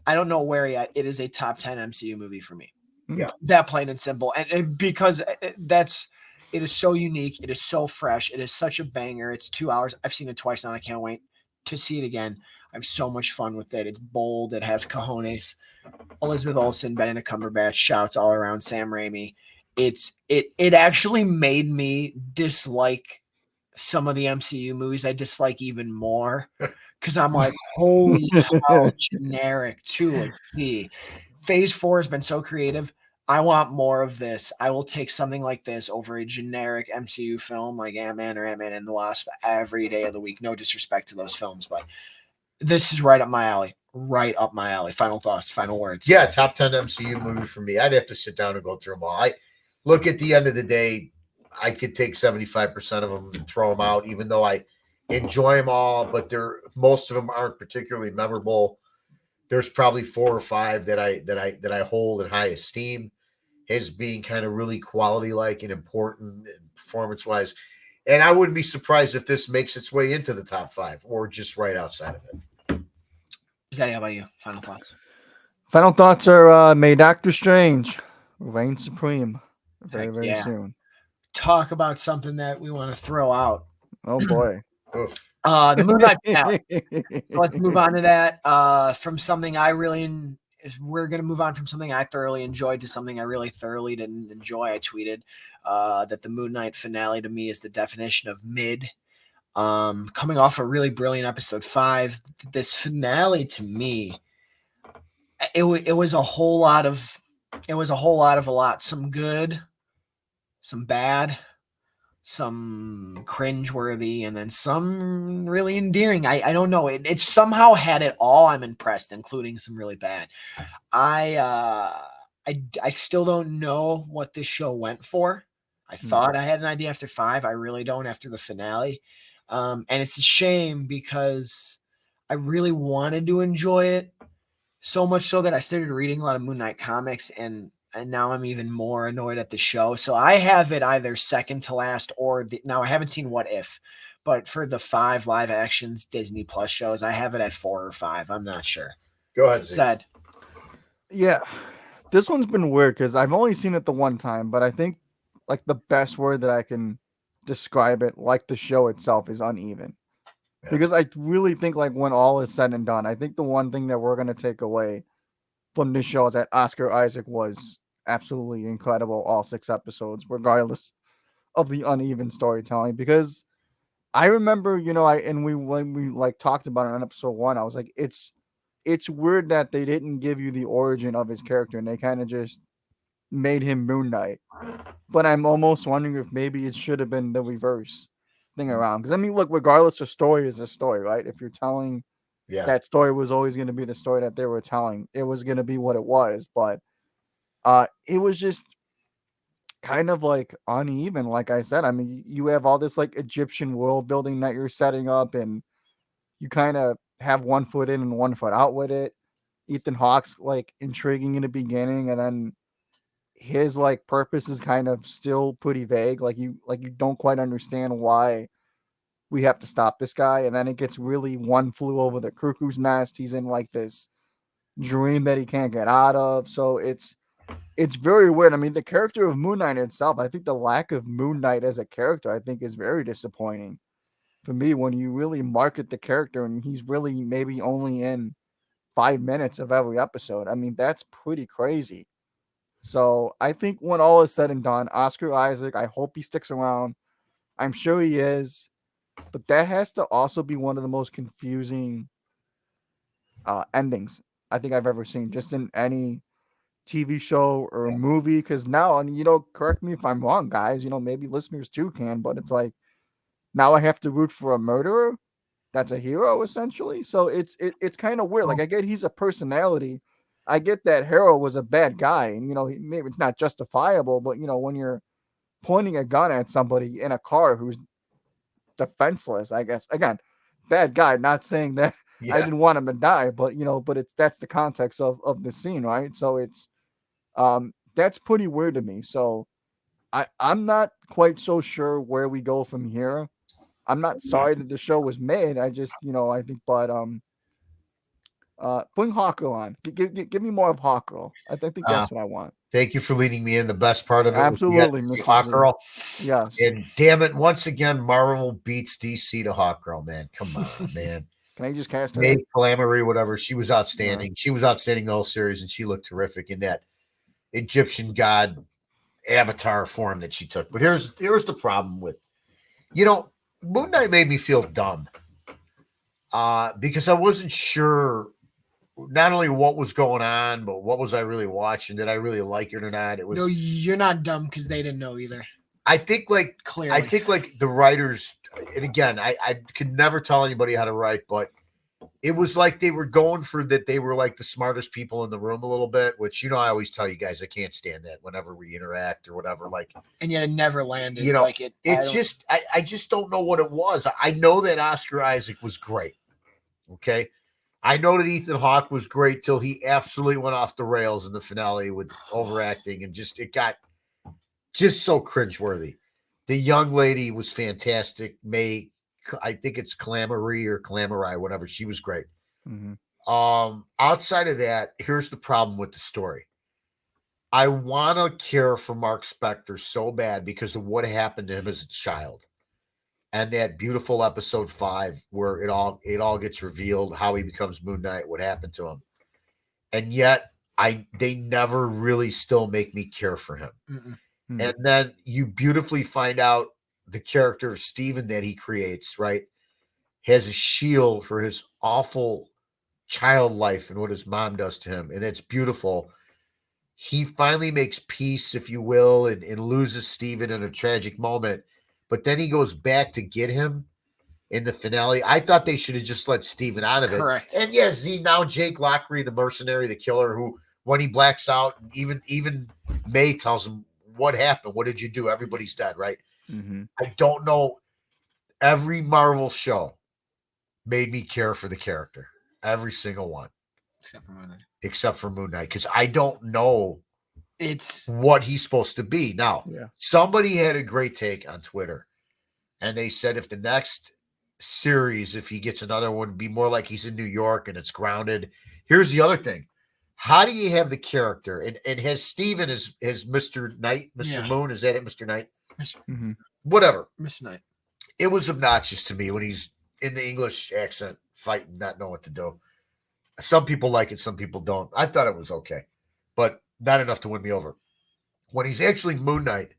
C: I don't know where yet, it is a top 10 MCU movie for me.
B: Yeah.
C: That plain and simple. And because it is so unique. It is so fresh. It is such a banger. It's 2 hours. I've seen it twice now. I can't wait to see it again. I have so much fun with it. It's bold. It has cojones. Elizabeth Olsen, Benedict Cumberbatch, shouts all around, Sam Raimi. It actually made me dislike some of the MCU movies. I dislike even more because I'm like, holy hell, generic to a T. Phase 4 has been so creative. I want more of this. I will take something like this over a generic MCU film like Ant-Man or Ant-Man and the Wasp every day of the week. No disrespect to those films, but this is right up my alley. Right up my alley. Final thoughts, final words.
B: Yeah, top 10 MCU movie for me. I'd have to sit down and go through them all. Look, at the end of the day, I could take 75% of them and throw them out, even though I enjoy them all, but most of them aren't particularly memorable. There's probably 4 or 5 that I hold in high esteem as being kind of really quality-like and important and performance-wise. And I wouldn't be surprised if this makes its way into the top 5 or just right outside of it.
C: Zaddy, how about you? Final thoughts?
A: Final thoughts are may Doctor Strange reign supreme very soon.
C: Talk about something that we want to throw out.
A: Oh boy.
C: The Moon Knight finale. Let's move on to that. From something we're going to move on from something I thoroughly enjoyed to something I really thoroughly didn't enjoy. I tweeted that the Moon Knight finale to me is the definition of mid. Coming off a really brilliant episode 5, this finale to me, it was a whole lot of a lot. Some good, some bad, some cringeworthy, and then some really endearing. I don't know. It somehow had it all. I'm impressed, including some really bad. I still don't know what this show went for. I thought I had an idea after 5. I really don't after the finale. And it's a shame because I really wanted to enjoy it, so much so that I started reading a lot of Moon Knight comics, and now I'm even more annoyed at the show. So I have it either second to last or now I haven't seen What If, but for the 5 live actions Disney Plus shows, I have it at 4 or 5. I'm not sure.
B: Go ahead, Zeke.
C: Zed.
A: Yeah, this one's been weird because I've only seen it the one time, but I think like the best word that I can describe it, like the show itself, is uneven.
B: Yeah.
A: Because I really think like when all is said and done, I think the one thing that we're gonna take away from this show is that Oscar Isaac was absolutely incredible all 6 episodes, regardless of the uneven storytelling. Because I remember, when we like talked about it on episode 1, I was like, it's weird that they didn't give you the origin of his character and they kind of just made him Moon Knight. But I'm almost wondering if maybe it should have been the reverse thing around. Because I mean, look, regardless of story is a story, right? If you're telling that story was always going to be the story that they were telling, it was going to be what it was. But it was just kind of like uneven, like I said. I mean, you have all this like Egyptian world building that you're setting up, and you kind of have one foot in and one foot out with it. Ethan Hawke's like intriguing in the beginning, and then his like purpose is kind of still pretty vague. You don't quite understand why we have to stop this guy, and then it gets really one flew over the cuckoo's nest. He's in like this dream that he can't get out of. So it's very weird. I mean, the character of Moon Knight itself, I think the lack of Moon Knight as a character, I think, is very disappointing for me when you really market the character and he's really maybe only in 5 minutes of every episode. I mean, that's pretty crazy. So I think when all is said and done, Oscar Isaac, I hope he sticks around. I'm sure he is, but that has to also be one of the most confusing endings I think I've ever seen, just in any TV show or movie. Because now, and correct me if I'm wrong, guys. Maybe listeners too can, but it's like now I have to root for a murderer that's a hero essentially. So it's kind of weird. Like I get he's a personality. I get that Harrow was a bad guy, and maybe it's not justifiable, but when you're pointing a gun at somebody in a car who's defenseless, I guess again, bad guy. Not saying that I didn't want him to die, but that's the context of the scene, right? So it's that's pretty weird to me. So I'm not quite so sure where we go from here. I'm not sorry that the show was made. I just, I think, but bring Hawker on. Give me more of Hawker. I think that's what I want.
B: Thank you for leading me in. The best part of it
A: Absolutely,
B: was
A: Mr.
B: Hawkgirl.
A: Yes.
B: And damn it, once again, Marvel beats DC to Hawkgirl, man. Come on, man.
A: Can I just cast her?
B: Maeve Calamari, whatever. She was outstanding. Yeah. She was outstanding the whole series, and she looked terrific in that Egyptian god avatar form that she took. But here's the problem with, Moon Knight made me feel dumb. Because I wasn't sure not only what was going on, but what was I really watching? Did I really like it or not? It was.
C: No, you're not dumb because they didn't know either.
B: I think
C: Clearly.
B: the writers, and again, I could never tell anybody how to write, but it was like they were going for that. They were like the smartest people in the room a little bit, which, I always tell you guys, I can't stand that whenever we interact or whatever.
C: And yet it never landed.
B: I just don't know what it was. I know that Oscar Isaac was great. Okay. I know that Ethan Hawke was great till he absolutely went off the rails in the finale with overacting, and it got just so cringeworthy. The young lady was fantastic. I think it's Calamari, whatever. She was great.
A: Mm-hmm.
B: Outside of that, here's the problem with the story. I want to care for Mark Spector so bad because of what happened to him as a child. And that beautiful episode 5 where it all gets revealed, how he becomes Moon Knight, what happened to him. And yet they never really still make me care for him.
C: Mm-mm.
B: And then you beautifully find out the character of Steven that he creates, right, has a shield for his awful child life and what his mom does to him. And it's beautiful. He finally makes peace, if you will, and loses Steven in a tragic moment. But then he goes back to get him in the finale. I thought they should have just let Steven out of it.
C: Correct.
B: And yes, now Jake Lockery, the mercenary, the killer, who when he blacks out, even May tells him, what happened? What did you do? Everybody's dead, right?
A: Mm-hmm.
B: I don't know. every Marvel show made me care for the character. Every single one. Except for Moon Knight. Because I don't know what he's supposed to be. Now, somebody had a great take on Twitter. And they said if the next series, if he gets another one, be more like he's in New York and it's grounded. Here's the other thing. How do you have the character? And has Steven as Mr. Knight, Mr. Moon, is that it, Mr. Knight? Whatever.
C: Mr. Knight.
B: It was obnoxious to me when he's in the English accent fighting, not knowing what to do. Some people like it, some people don't. I thought it was okay, but not enough to win me over. When he's actually Moon Knight,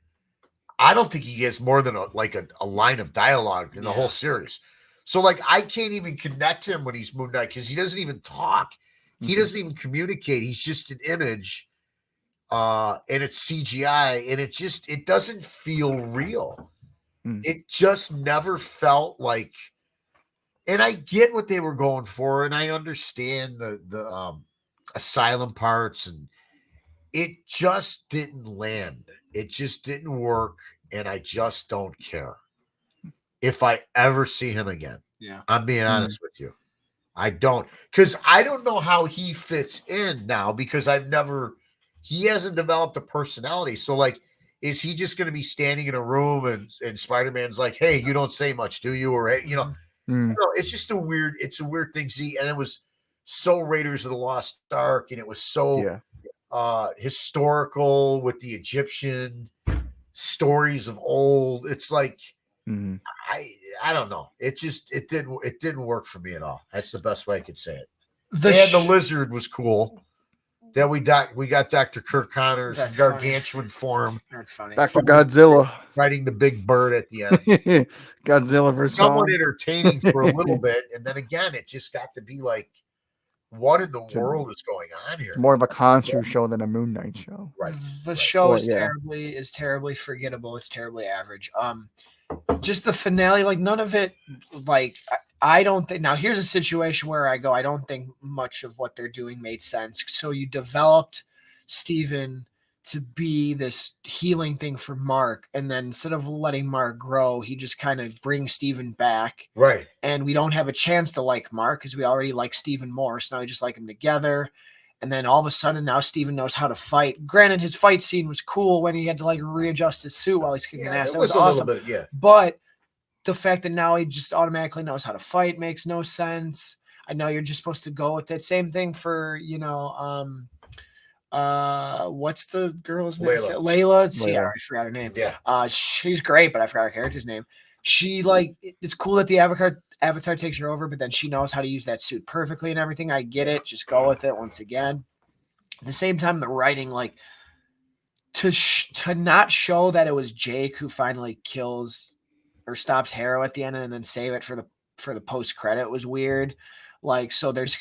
B: I don't think he gets more than a line of dialogue in the whole series. So, like, I can't even connect him when he's Moon Knight because he doesn't even talk. He doesn't even communicate. He's just an image, and it's CGI, and it doesn't feel real. It just never felt like, and I get what they were going for, and I understand the asylum parts, and it just didn't land. It just didn't work, and I just don't care if I ever see him again.
C: Yeah,
B: I'm being honest with you. I don't, because I don't know how he fits in now because he hasn't developed a personality. So, like, is he just going to be standing in a room and Spider-Man's like, hey, you don't say much, do you? Or, hey, it's just a weird thing. See, and it was so Raiders of the Lost Ark, and it was so historical with the Egyptian stories of old. It's like I don't know. It didn't work for me at all. That's the best way I could say it. The lizard was cool. That we got Dr. Kirk Connors in gargantuan form.
C: That's funny.
A: Dr. Godzilla
B: fighting the big bird at the end.
A: Godzilla versus
B: somewhat entertaining for a little bit, and then again, it just got to be like, what in the world is going on here?
A: More of a Khonshu show than a Moon Knight show.
B: Right.
C: The show is terribly forgettable. It's terribly average. Just the finale, like none of it, like I don't think. Now here's a situation where I don't think much of what they're doing made sense. So you developed Steven to be this healing thing for Mark, and then instead of letting Mark grow, he just kind of brings Steven back.
B: Right.
C: And we don't have a chance to like Mark because we already like Steven more. So now we just like them together. And then all of a sudden now Steven knows how to fight. Granted, his fight scene was cool when he had to like readjust his suit while he's kicking ass. That was awesome. But the fact that now he just automatically knows how to fight makes no sense. I know you're just supposed to go with it. Same thing for, what's the girl's name? Layla. See, I already forgot her name.
B: Yeah.
C: She's great, but I forgot her character's name. She it's cool that the Avatar takes her over, but then she knows how to use that suit perfectly and everything. I get it. Just go with it once again. At the same time, the writing, like to not show that it was Jake who finally kills or stops Harrow at the end and then save it for the post credit was weird. Like, so there's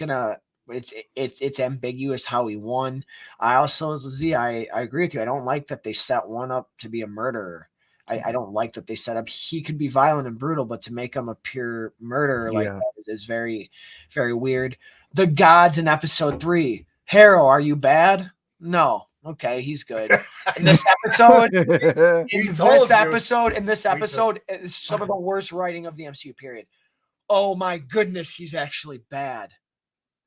C: it's ambiguous how he won. I also, I agree with you. I don't like that they set one up to be a murderer. I don't like that they set up he could be violent and brutal, but to make him a pure murderer like that is very, very weird. The gods in episode 3. Harrow, are you bad? No. Okay, he's good. In this episode, is some of the worst writing of the MCU period. Oh my goodness, he's actually bad.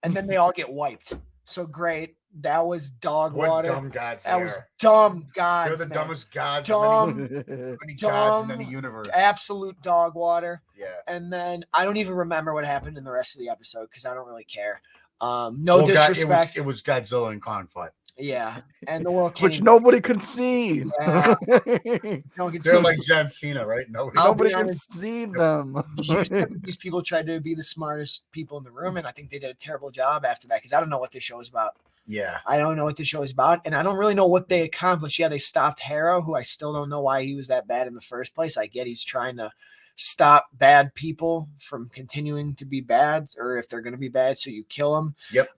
C: And then they all get wiped. So great. That was dog water.
B: Dumb gods.
C: That was dumb gods.
B: They're the dumbest gods.
C: Dumb
B: gods in the universe.
C: Absolute dog water.
B: Yeah.
C: And then I don't even remember what happened in the rest of the episode because I don't really care. Disrespect.
B: It was Godzilla and Kong fight.
C: Yeah, and the world
A: which nobody could see.
C: Yeah.
B: They're like John Cena, right?
A: Nobody can see them.
C: These people tried to be the smartest people in the room, and I think they did a terrible job after that because I don't know what this show is about.
B: Yeah,
C: I don't know what this show is about, and I don't really know what they accomplished. Yeah, they stopped Harrow, who I still don't know why he was that bad in the first place. I get he's trying to stop bad people from continuing to be bad, or if they're going to be bad, so you kill them.
B: Yep.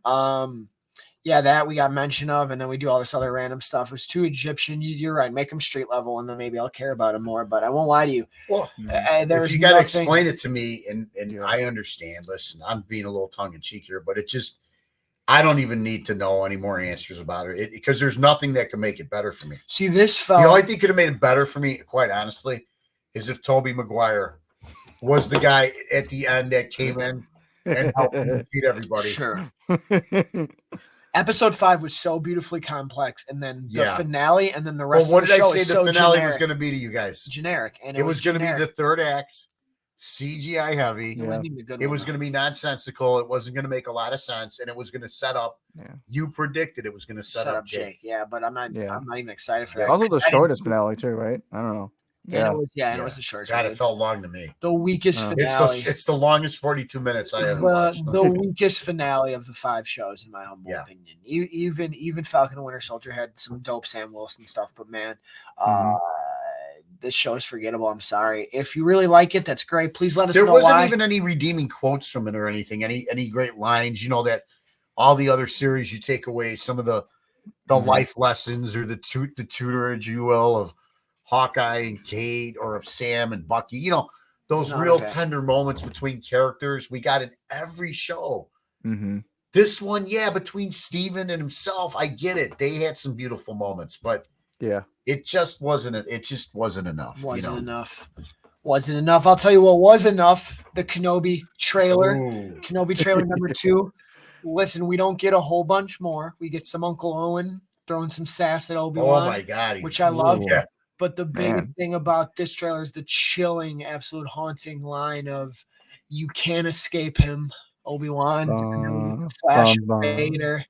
C: Yeah, that we got mention of, and then we do all this other random stuff. It was too Egyptian. You're right. Make them street level, and then maybe I'll care about him more. But I won't lie to you.
B: Well, you got to explain it to me, and I understand. Listen, I'm being a little tongue in cheek here, but it just I don't even need to know any more answers about it because there's nothing that can make it better for me.
C: See, this felt
B: the only thing could have made it better for me, quite honestly, is if Tobey Maguire was the guy at the end that came in and helped defeat everybody.
C: Sure. Episode 5 was so beautifully complex, and then the finale, and then the rest
B: what
C: of the
B: did
C: show
B: I say
C: is
B: the
C: so
B: finale
C: generic.
B: was going to be to you guys?
C: Generic, and
B: it was going to be
C: generic.
B: the third act, CGI heavy.
C: It wasn't even a good
B: It
C: one,
B: was going to be nonsensical. It wasn't going to make a lot of sense, and it was going to set up.
A: Yeah.
B: You predicted it was going to set up Jake.
C: Yeah, but I'm not.
A: Yeah.
C: I'm not even excited for that.
A: Also, the shortest finale too, right? I don't know.
C: Yeah, and it was the shortest.
B: God, it felt long to me.
C: The weakest finale.
B: It's the longest 42 minutes I ever watched.
C: The weakest finale of the 5 shows, in my humble opinion. Even Falcon and Winter Soldier had some dope Sam Wilson stuff, but man, this show is forgettable. I'm sorry. If you really like it, that's great. Please let us know why.
B: There wasn't even any redeeming quotes from it or anything. Any great lines. You know that all the other series you take away some of the life lessons or the tutorage, you will, of Hawkeye and Kate, or of Sam and Bucky, you know, those real tender moments between characters we got in every show. This one, between Steven and himself, I get it. They had some beautiful moments, but it just wasn't enough. Wasn't
C: enough. I'll tell you what was enough. The Kenobi trailer. Kenobi trailer number 2. Listen, we don't get a whole bunch more. We get some Uncle Owen throwing some sass at Obi-Wan.
B: Oh my God.
C: Which I love. But the biggest thing about this trailer is the chilling, absolute haunting line of "You can't escape him, Obi-Wan." And then we get the flash of Vader.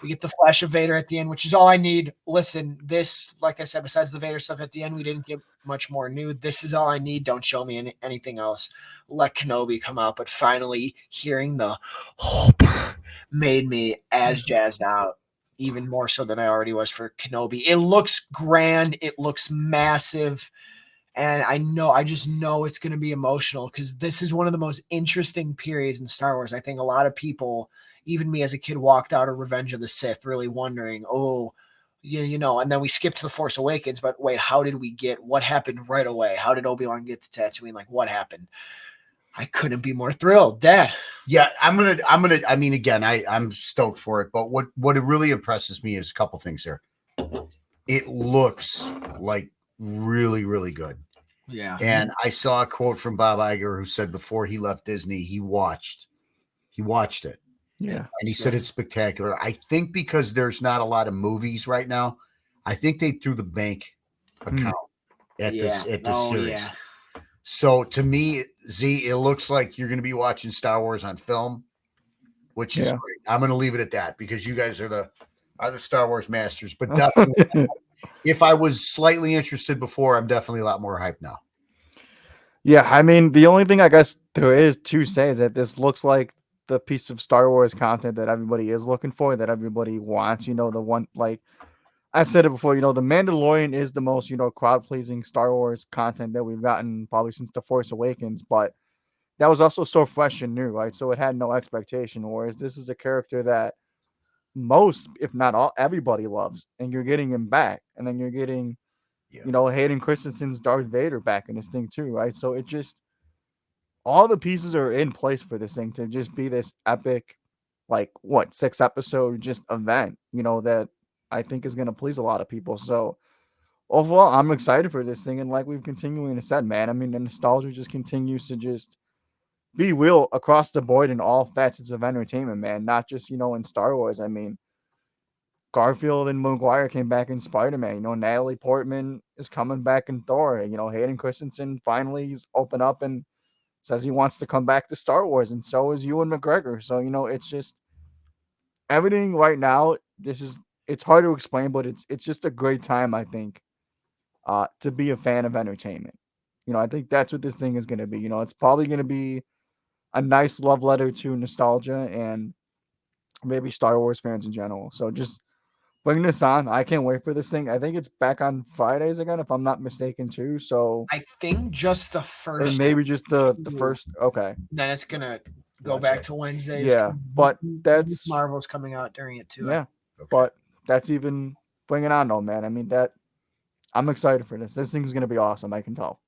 C: We get the flash of Vader at the end, which is all I need. Listen, this, like I said, besides the Vader stuff at the end, we didn't get much more new. This is all I need. Don't show me anything else. Let Kenobi come out. But finally, hearing the hope made me as jazzed out. Even more so than I already was for Kenobi. It looks grand. It looks massive. And I just know it's going to be emotional, because this is one of the most interesting periods in Star Wars. I think a lot of people, even me as a kid, walked out of Revenge of the Sith really wondering, and then we skipped to The Force Awakens, but wait, how did we get, what happened right away? How did Obi-Wan get to Tatooine? Like, what happened? I couldn't be more thrilled, Dad.
B: Yeah, I'm stoked for it, but what it really impresses me is a couple things there. It looks like really, really good.
C: Yeah.
B: And I saw a quote from Bob Iger who said before he left Disney, he watched it.
A: Yeah.
B: And he said it's spectacular. I think because there's not a lot of movies right now, I think they threw the bank account at this series. Yeah. So to me, Z, it looks like you're going to be watching Star Wars on film, which is great. I'm going to leave it at that, because you guys are the Star Wars masters. But definitely, if I was slightly interested before, I'm definitely a lot more hyped now.
A: Yeah, I mean, the only thing I guess there is to say is that this looks like the piece of Star Wars content that everybody is looking for, that everybody wants. You know, the one, like I said it before, you know, The Mandalorian is the most, crowd-pleasing Star Wars content that we've gotten probably since The Force Awakens, but that was also so fresh and new, right? So it had no expectation, whereas this is a character that most, if not all, everybody loves, and you're getting him back, and then you're getting, Hayden Christensen's Darth Vader back in this thing too, right? So it just, all the pieces are in place for this thing to just be this epic, 6-episode just event, that I think is going to please a lot of people. So overall, I'm excited for this thing. And like we've continuing to said, man, I mean, the nostalgia just continues to just be real across the board in all facets of entertainment, man. Not just, in Star Wars. I mean, Garfield and Maguire came back in Spider-Man. Natalie Portman is coming back in Thor. Hayden Christensen finally he's opened up and says he wants to come back to Star Wars. And so is Ewan McGregor. So, it's just everything right now. It's hard to explain, but it's just a great time, I think, to be a fan of entertainment. I think that's what this thing is going to be. It's probably going to be a nice love letter to nostalgia and maybe Star Wars fans in general. So just bring this on. I can't wait for this thing. I think it's back on Fridays again, if I'm not mistaken, too. So
C: I think just the first,
A: or maybe just the first. Okay,
C: then it's gonna go back to Wednesdays.
A: Yeah, but that's
C: Marvel's coming out during it too.
A: Yeah, but that's even bring it on, though, man. I mean, that I'm excited for this. This thing's gonna be awesome. I can tell.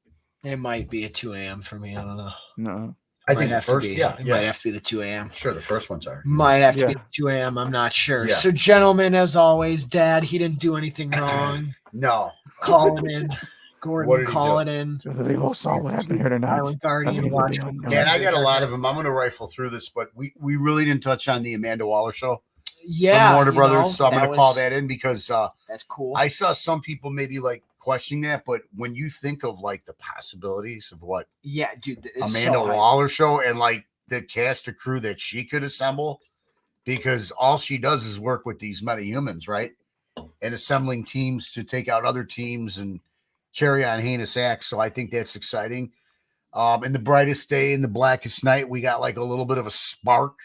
C: It might be at 2 a.m. for me. I don't know.
A: No.
B: I think the first,
C: it might have to be the 2 a.m.
B: Sure, the first ones are.
C: Might have to be 2 a.m. I'm not sure. Yeah. So, gentlemen, as always, Dad, he didn't do anything wrong.
B: No.
C: Calling
B: What
C: Gordon
B: did he
C: call
B: do?
C: it in.
A: The people saw what happened here tonight.
C: Silent Guardian, watch.
B: Man, I got a lot of them. I'm going to rifle through this, but we really didn't touch on the Amanda Waller show
C: Yeah,
B: from Warner
C: you
B: Brothers,
C: know,
B: so I'm
C: that
B: going to call
C: was-
B: that in because
C: That's cool.
B: I saw some people maybe like questioning that, but when you think of like the possibilities of what
C: Yeah, dude, it's
B: Amanda
C: so hype.
B: Waller show and like the cast of crew that she could assemble, because all she does is work with these metahumans, right? And assembling teams to take out other teams and carry on heinous acts. So I think that's exciting. In the brightest day, in the blackest night, we got like a little bit of a spark.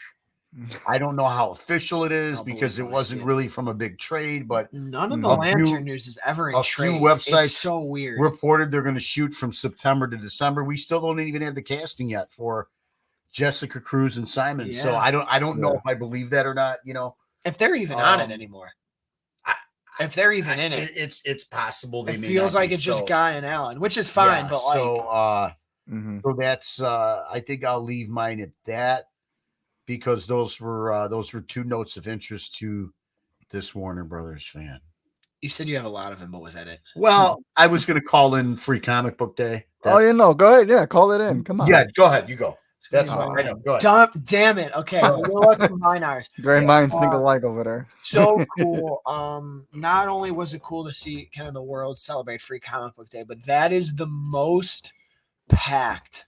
B: I don't know how official it is
C: I'll
B: because
C: believe
B: it
C: when I see
B: wasn't
C: it.
B: really from a big trade, but
C: None of the
B: a
C: Lantern
B: few-
C: news is ever in
B: a few
C: trades.
B: websites
C: It's so weird.
B: reported they're going to shoot from September to December. We still don't even have the casting yet for Jessica Cruz and Simon. So
C: Yeah.
B: I don't know if I believe that or not. You know,
C: If they're even on it
B: Um,
C: anymore. If they're even in it.
B: it's possible they
C: It
B: may
C: feels
B: not
C: like
B: be.
C: it's just
B: So,
C: Guy and Alan, which is fine,
B: yeah,
C: but like
B: so that's I think I'll leave mine at that because those were two notes of interest to this Warner Brothers fan.
C: you said you have a lot of them, but was that it?
B: Well, I was going to call in Free Comic Book Day.
A: Oh, you know, go ahead. Yeah, call it in. Come on.
B: Yeah, go ahead. You go. That's
A: gonna
B: fine.
A: be
B: I know. Go ahead.
C: Damn it. Okay. We'll let combine ours.
A: Great
B: Yeah.
A: minds think alike over there.
C: So cool. Not only was it cool to see kind of the world celebrate Free Comic Book Day, but that is the most packed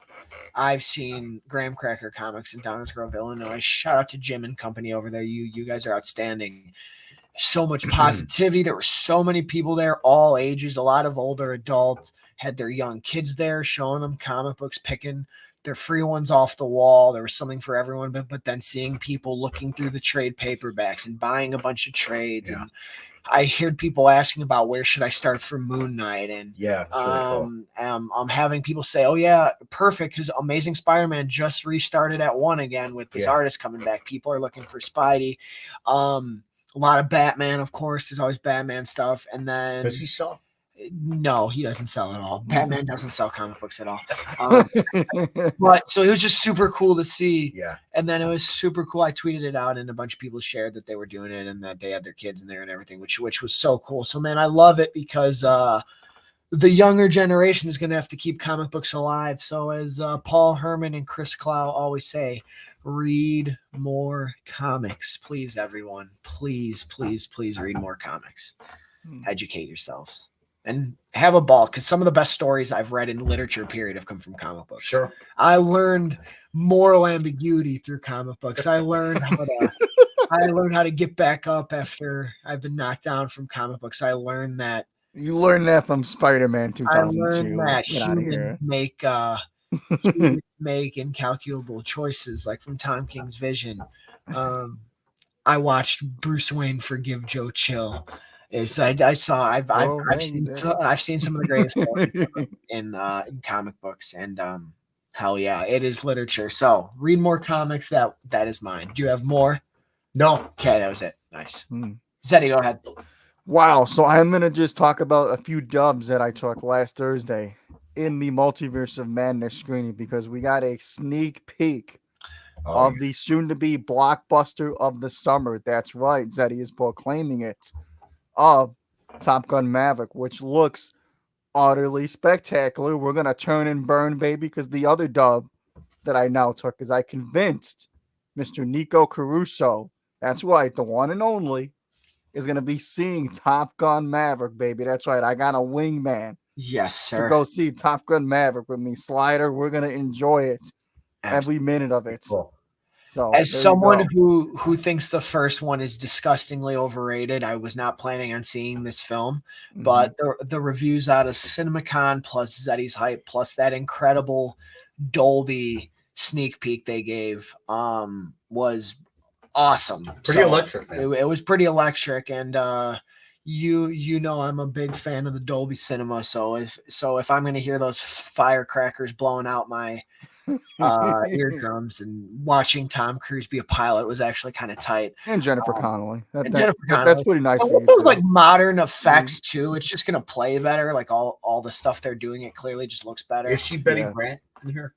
C: I've seen Graham Cracker Comics in Downers Grove, Illinois. Shout out to Jim and company over there. You guys are outstanding. So much positivity. There were so many people there, all ages, a lot of older adults had their young kids there, showing them comic books, picking their free ones off the wall. There was something for everyone, but then seeing people looking through the trade paperbacks and buying a bunch of trades.
B: Yeah.
C: And I heard people asking about where should I start for Moon Knight, and
B: Yeah. That's really cool.
C: I'm having people say, "Oh yeah, perfect," because Amazing Spider-Man just restarted at 1 again with this artist coming back. People are looking for Spidey. A lot of Batman, of course. There's always Batman stuff, and then
B: Does he sell?
C: no, he doesn't sell at all. Batman doesn't sell comic books at all. But so it was just super cool to see.
B: Yeah.
C: And then it was super cool. I tweeted it out, and a bunch of people shared that they were doing it and that they had their kids in there and everything, which was so cool. So man, I love it because the younger generation is going to have to keep comic books alive. So as Paul Herman and Chris Clow always say, read more comics, please, everyone. Please, please, please read more comics. Educate yourselves and have a ball, because some of the best stories I've read in literature period have come from comic books.
B: Sure.
C: I learned moral ambiguity through comic books. I learned how to get back up after I've been knocked down from comic books. I learned that
A: You learned that from Spider-Man
C: I
A: 2002.
C: learned that
A: Get out of here.
C: humans make incalculable choices, like from Tom King's Vision. I watched Bruce Wayne forgive Joe Chill. I've seen some of the greatest stories in comic books, and hell yeah, it is literature. So read more comics. That is mine. Do you have more?
B: No.
C: Okay, that was it. Nice. Zeddy, go ahead.
A: Wow. So I'm going to just talk about a few dubs that I took last Thursday in the Multiverse of Madness screening, because we got a sneak peek of the soon-to-be blockbuster of the summer. That's right. Zeddy is proclaiming it. Of Top Gun Maverick, which looks utterly spectacular. We're going to turn and burn, baby, because the other dub that I now took is I convinced Mr. Nico Caruso, that's right, the one and only, is going to be seeing Top Gun Maverick, baby. That's right. I got a wingman.
C: Yes, sir.
A: To go see Top Gun Maverick with me. Slider, we're going to enjoy it. Every minute of it.
B: Cool.
A: So,
C: as someone who thinks the first one is disgustingly overrated, I was not planning on seeing this film, but the reviews out of CinemaCon plus Zeddy's hype plus that incredible Dolby sneak peek they gave was awesome.
B: Pretty electric, man.
C: It was pretty electric, and you know I'm a big fan of the Dolby Cinema, so if I'm going to hear those firecrackers blowing out my eardrums, and watching Tom Cruise be a pilot was actually kind of tight.
A: And Jennifer Connelly.
C: Jennifer Connelly.
A: That's pretty nice.
C: And with those like modern effects too, it's just gonna play better. Like all the stuff they're doing, it clearly just looks better.
B: Is she Betty Grant in here?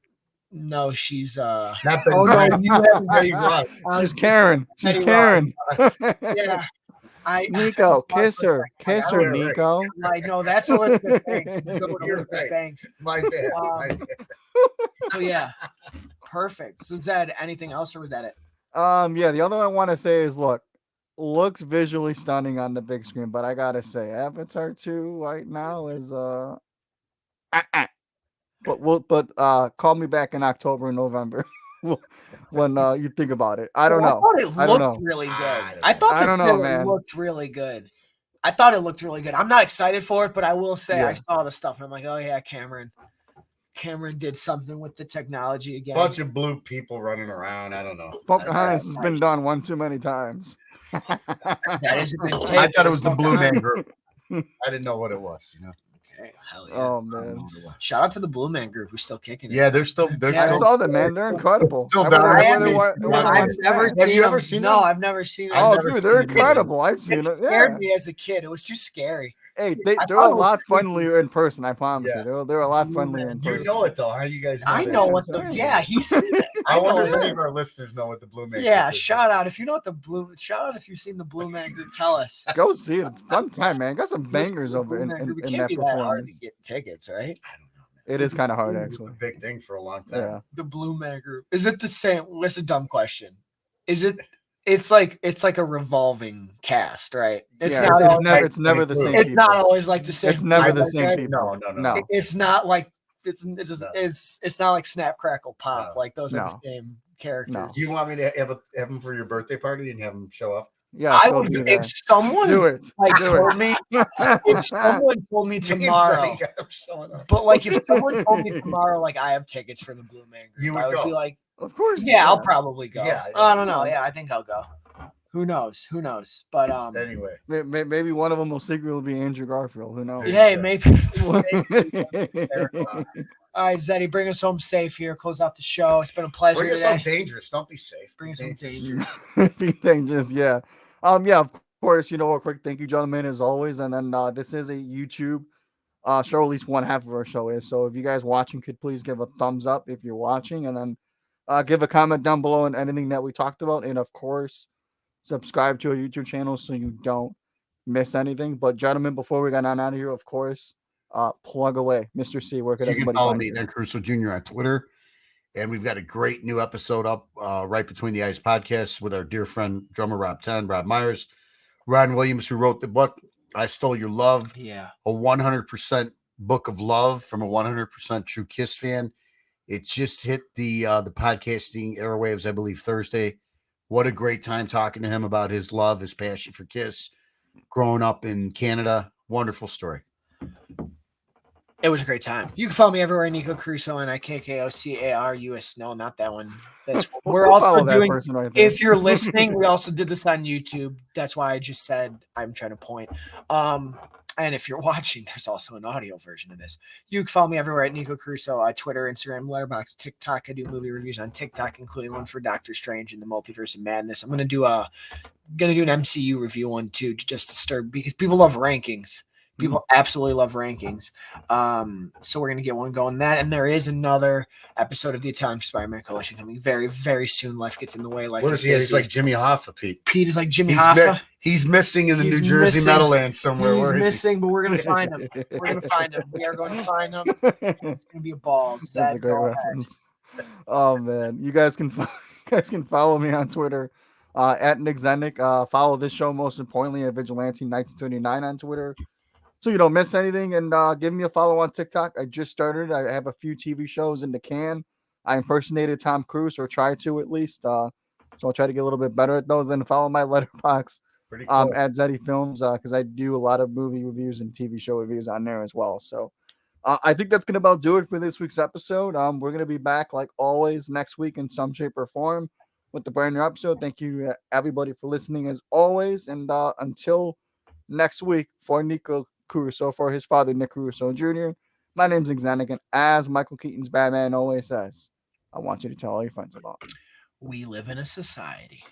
C: No, she's
B: not Betty
C: oh
B: Grant.
C: no, you haven't
B: Betty Ross.
A: She's Karen. She's
C: Betty
A: Karen.
C: yeah.
A: Nico, kiss her,
B: Right.
A: Nico.
C: Like, no, that's Elizabeth Banks. Go with
B: You're
C: Elizabeth
B: right.
C: Banks.
B: My bad. My
C: Um,
B: bad.
C: So yeah, perfect. So Zed, anything else, or was that it?
A: Yeah, the other one I want to say is looks visually stunning on the big screen, but I gotta say, Avatar 2 right now is but call me back in October and November when you think about it. I don't
C: I
A: know.
C: thought it
A: I don't
C: looked
A: know.
C: really good.
B: I
C: I
B: don't
C: thought
A: I
C: the
A: don't know,
C: trailer
A: man.
C: looked really good. I thought it looked really good. I'm not excited for it, but I will say I
A: Yeah.
C: saw the stuff and I'm like, oh yeah, Cameron did something with the technology again.
B: Bunch of blue people running around. I don't know.
A: Pocahontas has been done one too many times.
C: That is a good take.
B: I thought it was the Blue Man
C: Pocahontas.
B: Group. I didn't know what it was.
C: Okay, hell yeah.
A: Oh
B: I don't know
A: man.
B: what it was.
C: Shout out to the Blue Man Group who's still kicking it.
B: Yeah, they're still.
C: Yeah,
A: I
B: still
A: saw them, man. They're incredible.
B: Still
A: I
B: down
A: wonder
B: to
A: where they
B: see.
A: were- where they
C: I've
A: went
C: never
A: next.
C: seen
B: Have you ever
C: them.
B: seen
C: No,
B: them?
C: I've never seen them.
B: I've
A: Oh,
B: never
A: dude, they're
B: seen them.
A: incredible. I've seen
C: It
A: it.
C: scared
A: Yeah.
C: me as a kid. It was too scary.
A: Hey,
C: I
A: they're
C: thought
A: a
C: it was
A: lot
C: creepy.
A: friendlier in person. I promise
B: Yeah.
A: you. They're a lot
C: Blue
A: friendlier
C: Man
A: in
C: Group.
B: You
A: person.
B: know it though. How you guys know
C: I
B: that
C: know
B: shit?
C: what the
A: Right.
C: yeah, he's seen it.
B: I wonder
C: know
B: if
C: it.
B: any of our listeners know what the Blue Man
C: Yeah,
B: Group is.
C: shout out if you know what shout out if you've seen the Blue Man Group. Tell us.
A: Go see it. It's a fun time, man. Got some
C: Listen
A: bangers
C: to the
A: over
C: Blue
A: in,
C: Man
A: in,
C: Group. It
A: in
C: can't
A: that
C: be that hard to
A: performance.
C: get tickets, right?
B: I don't know.
A: It is kind of hard,
B: It was
A: actually.
B: a big thing for a long time.
A: Yeah.
C: The Blue Man Group. Is it the same? What's a dumb question? Is it? It's like a revolving cast, right? It's
A: Yeah,
C: not. Always,
A: it's never the same
C: it's
A: people.
C: not always like the same.
A: It's never the
C: like
A: same
C: that.
A: people.
B: No.
C: It's not like it's
B: No.
C: it's not like Snap Crackle Pop.
B: No.
C: Like those are
A: No.
C: the same characters.
A: No.
B: Do you want me to have them for your birthday party and have them show up?
A: Yes,
C: I
A: go
C: would
A: do
C: if
A: that.
C: someone
A: Do it.
C: like
A: Do
C: told
A: it.
C: me if someone told me tomorrow, but like if someone told me tomorrow, like I have tickets for the Blue Man Group,
B: You would
C: I would
B: go.
C: be like,
A: Of course.
C: yeah, I'll probably go.
B: Yeah,
C: I don't know.
A: yeah.
C: Yeah, I think I'll go. Who knows? But
B: Anyway,
A: Maybe one of them will secretly be Andrew Garfield. Who knows?
C: yeah, maybe. All
A: All
C: right, Zeddy, bring us home safe here. Close out the show. It's been a pleasure
B: bring us
C: today.
B: home dangerous. Don't be safe.
C: Bring us
B: Be
C: home
B: dangerous.
C: dangerous.
A: Be dangerous, yeah. Yeah, of course, a quick thank you, gentlemen, as always. And then this is a YouTube show, at least one half of our show is. So if you guys watching could please give a thumbs up if you're watching, and then give a comment down below on anything that we talked about. And of course, subscribe to our YouTube channel so you don't miss anything. But gentlemen, before we get on out of here, of course, plug away. Mr. C, where could
B: You can
A: everybody
B: follow
A: find
B: me,
A: you?
B: Dan Caruso Jr. on Twitter. And we've got a great new episode up right between the eyes podcast with our dear friend drummer Rob Myers, Ron Williams, who wrote the book I Stole Your Love.
C: Yeah.
B: A 100% book of love from a 100% true Kiss fan. It just hit the podcasting airwaves, I believe, Thursday. What a great time talking to him about his love, his passion for Kiss, growing up in Canada. Wonderful story.
C: It was a great time. You can follow me everywhere, Nico Caruso, and IKKOCARUS. No, not that one. That's
A: We'll
C: we're
A: still
C: also
A: follow that
C: doing.
A: person right there.
C: If you're listening, we also did this on YouTube. That's why I just said I'm trying to point. And if you're watching, there's also an audio version of this. You can follow me everywhere at Nico Caruso, Twitter, Instagram, Letterboxd, TikTok. I do movie reviews on TikTok, including one for Doctor Strange and the Multiverse of Madness. I'm gonna do an MCU review one too, just to stir because people love rankings. People absolutely love rankings. So we're going to get one going that. And there is another episode of the Italian Spider-Man Collection coming very, very soon. Life gets in the way. Life
B: What
C: is
B: is he? He's
C: busy.
B: like Jimmy Hoffa, Pete.
C: Pete is like Jimmy
B: He's,
C: Hoffa.
B: he's missing in the
C: He's
B: New Jersey
C: missing.
B: Meadowlands somewhere.
C: He's
B: Where is he?
C: missing, but we're going to find him. We're going to find him. We are going to find him. It's going to be a ball.
A: That's a great reference. Oh man, you guys can follow me on Twitter at Nick Zennick. Follow this show most importantly at Vigilante 1939 on Twitter, so you don't miss anything. And give me a follow on TikTok. I just started. I have a few TV shows in the can. I impersonated Tom Cruise, or tried to at least. So I'll try to get a little bit better at those. And follow my letterbox
B: Cool.
A: at Zeddy Films because I do a lot of movie reviews and TV show reviews on there as well. So. I think that's going to about do it for this week's episode. We're going to be back like always next week in some shape or form with the brand new episode. Thank you everybody for listening as always. And until next week, for Nico Caruso, for his father, Nick Caruso Jr., my name's Xanax, and as Michael Keaton's Batman always says, I want you to tell all your friends about me.
C: We live in a society